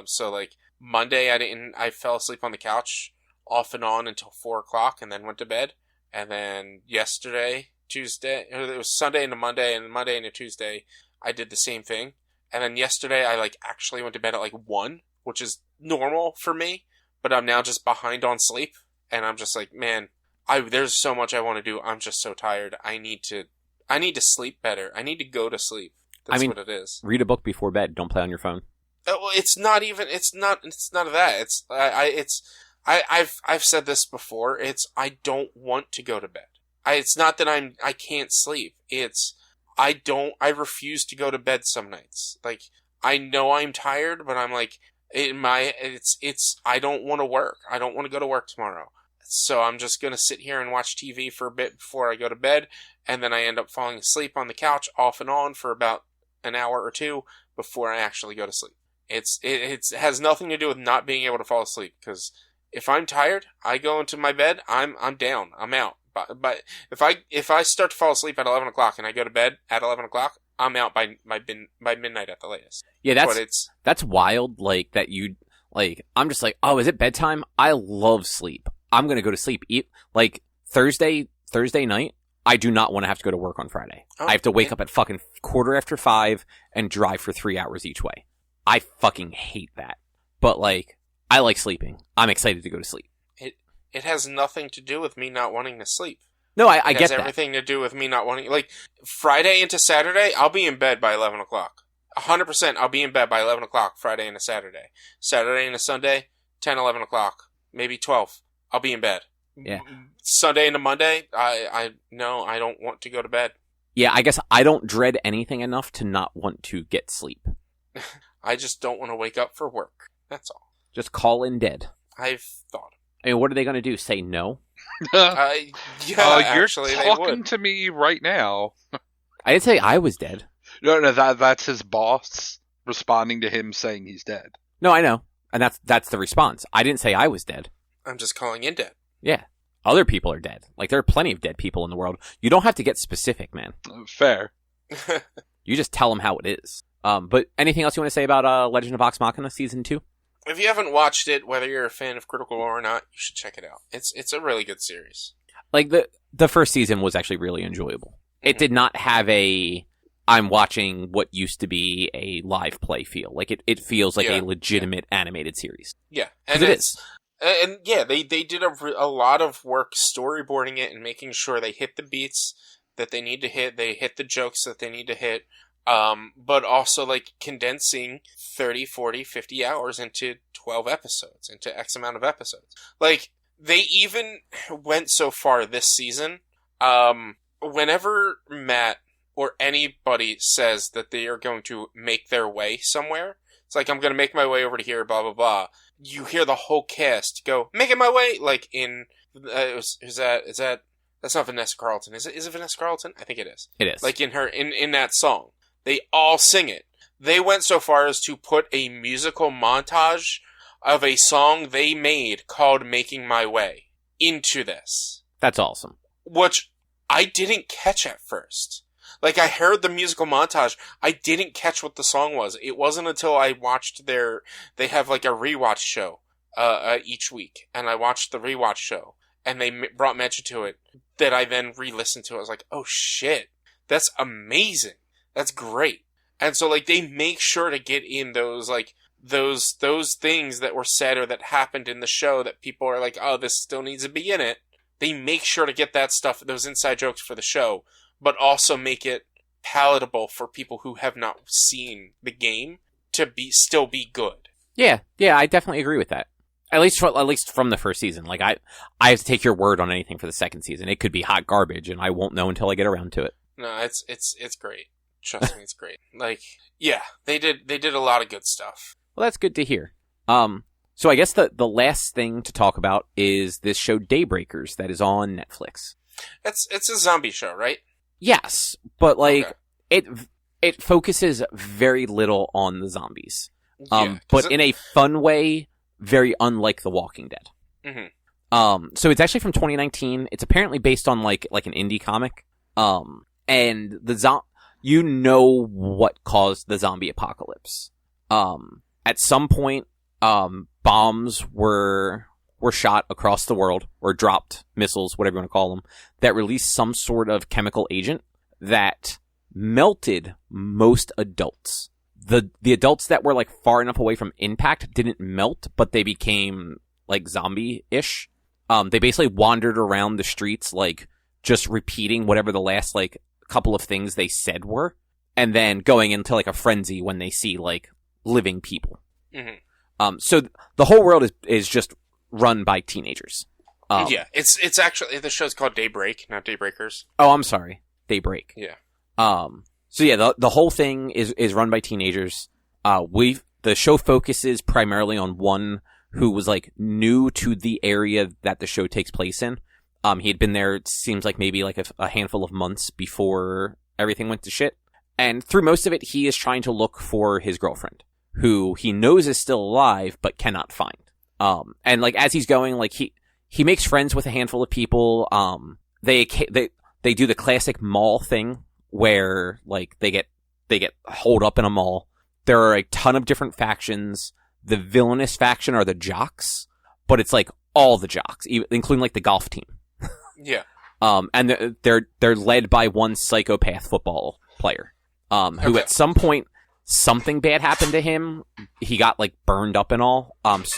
So like Monday, I fell asleep on the couch off and on until 4:00 and then went to bed. And then yesterday, Tuesday, it was Sunday into Monday and Monday into Tuesday, I did the same thing. And then yesterday I like actually went to bed at like 1, which is normal for me, but I'm now just behind on sleep. And I'm just like, man, there's so much I want to do. I'm just so tired. I need to sleep better. I need to go to sleep. That's what it is. Read a book before bed. Don't play on your phone. Well, it's none of that. I've said this before. I don't want to go to bed. It's not that I can't sleep. I refuse to go to bed some nights. Like, I know I'm tired, but I'm like, I don't want to work. I don't want to go to work tomorrow. So I'm just going to sit here and watch TV for a bit before I go to bed. And then I end up falling asleep on the couch off and on for about an hour or two before I actually go to sleep. It has nothing to do with not being able to fall asleep, because if I'm tired, I go into my bed, I'm down, I'm out. But if I start to fall asleep at 11:00 and I go to bed at 11:00, I'm out by midnight at the latest. Yeah, that's wild. Like that you like. I'm just like, oh, is it bedtime? I love sleep. I'm gonna go to sleep. Like Thursday night. I do not want to have to go to work on Friday. I have to wake up at fucking 5:15 and drive for 3 hours each way. I fucking hate that. But like, I like sleeping. I'm excited to go to sleep. It has nothing to do with me not wanting to sleep. No, I get that. It has everything to do with me not wanting... Like, Friday into Saturday, I'll be in bed by 11:00. 100% I'll be in bed by 11:00 Friday into Saturday. Saturday into Sunday, 10, 11 o'clock. Maybe 12. I'll be in bed. Yeah. Sunday into Monday, I don't want to go to bed. Yeah, I guess I don't dread anything enough to not want to get sleep. I just don't want to wake up for work. That's all. Just call in dead. I've thought. I mean, what are they going to do? Say no? You're actually, talking to me right now. I didn't say I was dead. No, that's his boss responding to him saying he's dead. No, I know. And that's the response. I didn't say I was dead. I'm just calling in dead. Yeah. Other people are dead. Like, there are plenty of dead people in the world. You don't have to get specific, man. Fair. You just tell them how it is. But anything else you want to say about Legend of Vox Machina Season 2? If you haven't watched it, whether you're a fan of Critical Role or not, you should check it out. It's a really good series. Like, the first season was actually really enjoyable. Mm-hmm. It did not have I'm watching what used to be a live play feel. Like, it feels like a legitimate animated series. Yeah. And it is. And yeah, they did a lot of work storyboarding it and making sure they hit the beats that they need to hit, they hit the jokes that they need to hit, but also like condensing 30, 40, 50 hours into 12 episodes, into X amount of episodes. Like, they even went so far this season, whenever Matt or anybody says that they are going to make their way somewhere, it's like, I'm going to make my way over to here, blah, blah, blah. You hear the whole cast go, making my way, like in Is that that's not Vanessa Carlton? Is it Vanessa Carlton? I think it is. It is. Like in that song, they all sing it. They went so far as to put a musical montage of a song they made called "Making My Way" into this. That's awesome. Which I didn't catch at first. Like, I heard the musical montage, I didn't catch what the song was. It wasn't until I watched they have like a rewatch show, each week, and I watched the rewatch show, and they brought mention to it, that I then re-listened to it. I was like, oh shit, that's amazing. That's great. And so, like, they make sure to get in those, like, those things that were said or that happened in the show that people are like, oh, this still needs to be in it. They make sure to get that stuff, those inside jokes for the show, but also make it palatable for people who have not seen the game to still be good. Yeah, I definitely agree with that. At least from the first season. Like, I have to take your word on anything for the second season. It could be hot garbage, and I won't know until I get around to it. No, it's great. Trust me, it's great. Like, yeah, they did a lot of good stuff. Well, that's good to hear. So I guess the last thing to talk about is this show Daybreakers that is on Netflix. It's a zombie show, right? Yes, but like it focuses very little on the zombies. But in a fun way, very unlike The Walking Dead. Mm-hmm. So it's actually from 2019. It's apparently based on like an indie comic. And you know what caused the zombie apocalypse. At some point, bombs were shot across the world, or dropped missiles, whatever you want to call them, that released some sort of chemical agent that melted most adults. The adults that were like far enough away from impact didn't melt, but they became like zombie-ish. They basically wandered around the streets, like just repeating whatever the last like couple of things they said were, and then going into like a frenzy when they see like living people. Mm-hmm. So the whole world is just run by teenagers. Yeah, it's actually, the show's called Daybreak, not Daybreakers. Oh, I'm sorry, Daybreak. Yeah. So yeah, the whole thing is run by teenagers. The show focuses primarily on one who was like new to the area that the show takes place in. He had been there, it seems like maybe like a handful of months before everything went to shit. And through most of it, he is trying to look for his girlfriend, who he knows is still alive, but cannot find. And like, as he's going, like, he makes friends with a handful of people. They do the classic mall thing where, like, they get holed up in a mall. There are a ton of different factions. The villainous faction are the jocks, but it's like all the jocks, including like the golf team. Yeah. And they're led by one psychopath football player, who at some point, something bad happened to him. He got like burned up and all,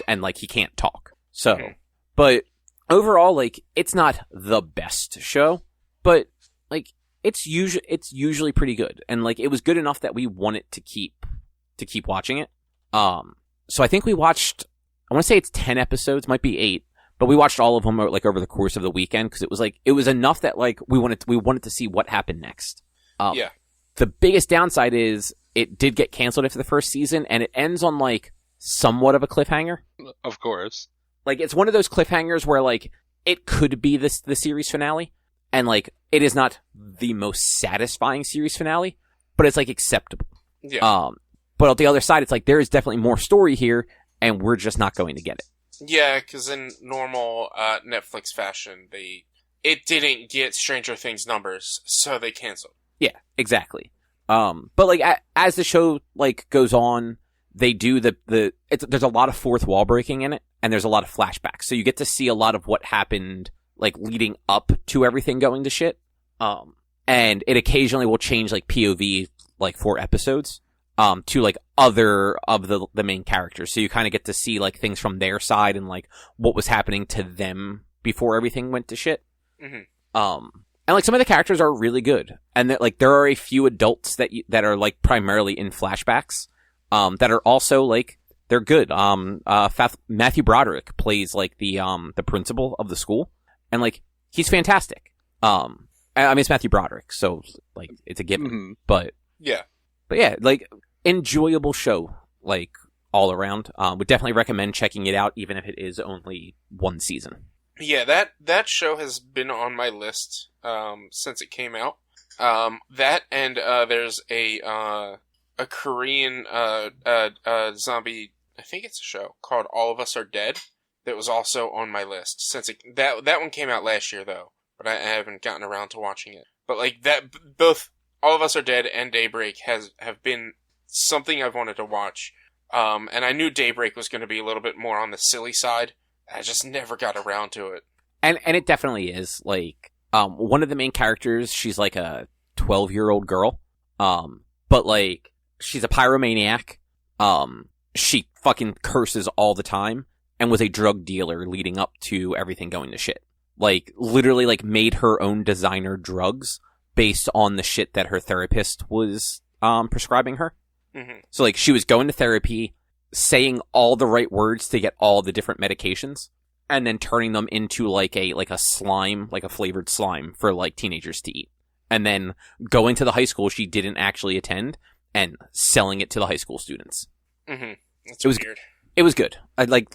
and like he can't talk. So, but overall, like, it's not the best show, but like it's usually pretty good, and like it was good enough that we wanted to keep watching it. So I think we watched, I want to say it's 10 episodes, might be 8, but we watched all of them like over the course of the weekend, because it was enough that like we wanted to see what happened next. Yeah. The biggest downside is it did get canceled after the first season, and it ends on like somewhat of a cliffhanger. Of course. Like, it's one of those cliffhangers where like it could be the series finale, and like it is not the most satisfying series finale, but it's like acceptable. Yeah. But on the other side, it's like there is definitely more story here, and we're just not going to get it. Yeah, because in normal Netflix fashion, it didn't get Stranger Things numbers, so they canceled. Yeah, exactly. But like as the show like goes on, they do there's a lot of fourth wall breaking in it, and there's a lot of flashbacks, so you get to see a lot of what happened like leading up to everything going to shit. And it occasionally will change like POV like 4 episodes. To like other of the main characters. So you kind of get to see like things from their side and like what was happening to them before everything went to shit. Mm-hmm. And like some of the characters are really good. And that like there are a few adults that are like primarily in flashbacks, that are also like, they're good. Matthew Broderick plays like the principal of the school, and like he's fantastic. I mean, it's Matthew Broderick, so like it's a given, mm-hmm. But yeah, like, enjoyable show, like, all around. Would definitely recommend checking it out, even if it is only 1 season. Yeah, that show has been on my list since it came out. That and there's a Korean zombie. I think it's a show called All of Us Are Dead. That was also on my list since that one came out last year though, but I haven't gotten around to watching it. But like that, both All of Us Are Dead and Daybreak have been something I've wanted to watch. And I knew Daybreak was going to be a little bit more on the silly side. I just never got around to it. And it definitely is. Like, one of the main characters, she's like a 12-year-old girl. But like, she's a pyromaniac. She fucking curses all the time and was a drug dealer leading up to everything going to shit. Like, literally, like, made her own designer drugs based on the shit that her therapist was prescribing her. Mm-hmm. So, like, she was going to therapy, saying all the right words to get all the different medications, and then turning them into, like a slime, like a flavored slime for, like, teenagers to eat. And then going to the high school she didn't actually attend and selling it to the high school students. Mm-hmm. That's weird. It was good. Like,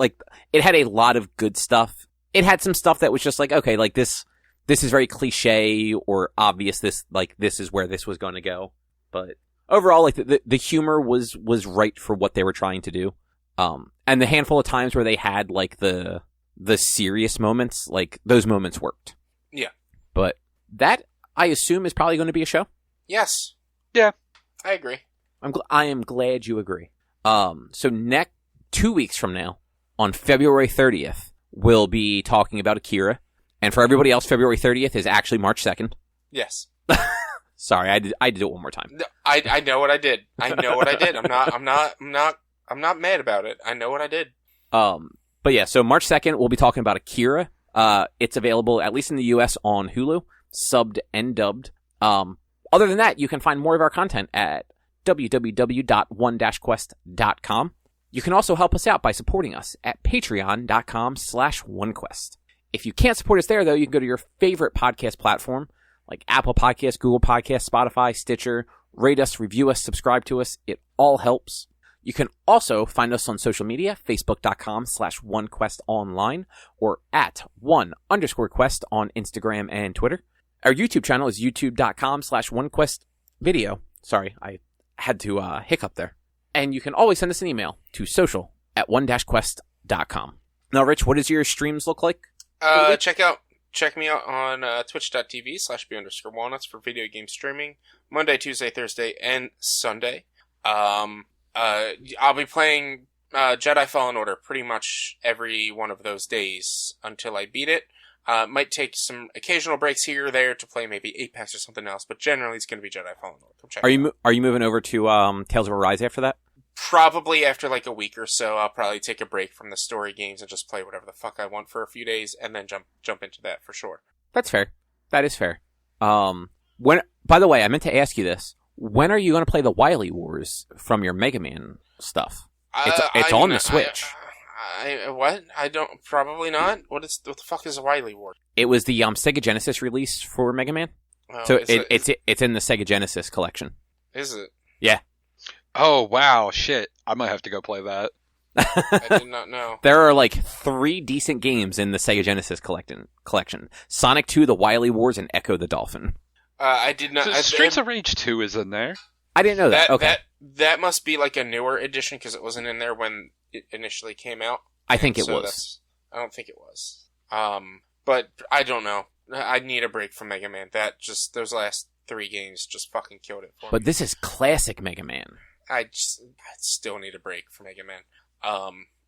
it had a lot of good stuff. It had some stuff that was just like, okay, like, this is very cliche or obvious. This is where this was going to go. But overall, like, the humor was right for what they were trying to do. And the handful of times where they had, like, the serious moments, like, those moments worked. Yeah. But that, I assume, is probably going to be a show? Yes. Yeah. I agree. I am glad you agree. So 2 weeks from now, on February 30th, we'll be talking about Akira. And for everybody else, February 30th is actually March 2nd. Yes. Sorry, I did it one more time. No, I know what I did. I know what I did. I'm not mad about it. I know what I did. But yeah, so March 2nd, we'll be talking about Akira. It's available, at least in the US, on Hulu, subbed and dubbed. Other than that, you can find more of our content at www.one-quest.com. You can also help us out by supporting us at patreon.com/onequest. If you can't support us there, though, you can go to your favorite podcast platform, like Apple Podcasts, Google Podcasts, Spotify, Stitcher. Rate us, review us, subscribe to us. It all helps. You can also find us on social media, facebook.com/onequestonline or at @1_quest on Instagram and Twitter. Our YouTube channel is youtube.com/onequestvideo. Sorry, I had to hiccup there. And you can always send us an email to social@one-quest.com. Now, Rich, what does your streams look like? Check me out on twitch.tv/b_walnuts for video game streaming Monday, Tuesday, Thursday, and Sunday. I'll be playing Jedi Fallen Order pretty much every one of those days until I beat it. Might take some occasional breaks here or there to play maybe Apex or something else, but generally it's going to be Jedi Fallen Order. Are you moving over to Tales of Arise after that? Probably after like a week or so. I'll probably take a break from the story games and just play whatever the fuck I want for a few days, and then jump into that for sure. That's fair. That is fair. By the way, I meant to ask you this. When are you going to play the Wily Wars from your Mega Man stuff? It's on the Switch. What? I don't. Probably not. What the fuck is a Wily War? It was the Sega Genesis release for Mega Man. Oh, so it's in the Sega Genesis collection. Is it? Yeah. Oh wow, shit! I might have to go play that. I did not know. There are like 3 decent games in the Sega Genesis collection: Sonic 2, The Wily Wars, and Echo the Dolphin. I did not. So Streets of Rage 2 is in there. I didn't know that. Okay, that must be like a newer edition because it wasn't in there when it initially came out. I think it was. I don't think it was. But I don't know. I need a break from Mega Man. Those last 3 games just fucking killed it for me. But this is classic Mega Man. I still need a break from Mega Man.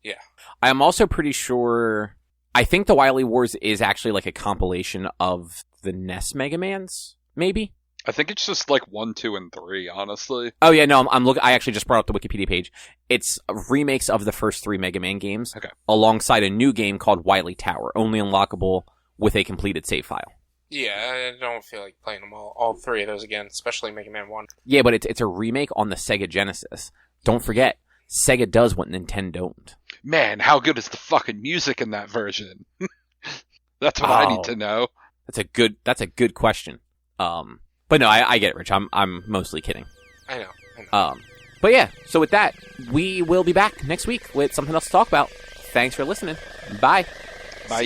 Yeah. I am also pretty sure. I think the Wily Wars is actually like a compilation of the NES Mega Mans, maybe. I think it's just like 1, 2, and 3, honestly. Oh yeah, no, I'm looking. I actually just brought up the Wikipedia page. It's remakes of the first 3 Mega Man games, alongside a new game called Wily Tower, only unlockable with a completed save file. Yeah, I don't feel like playing them all 3 of those again, especially Mega Man 1. Yeah, but it's a remake on the Sega Genesis. Don't forget, Sega does what Nintendo don't. Man, how good is the fucking music in that version? That's what I need to know. That's a good question. But no, I get it, Rich. I'm mostly kidding. I know. But yeah, so with that, we will be back next week with something else to talk about. Thanks for listening. Bye. Bye.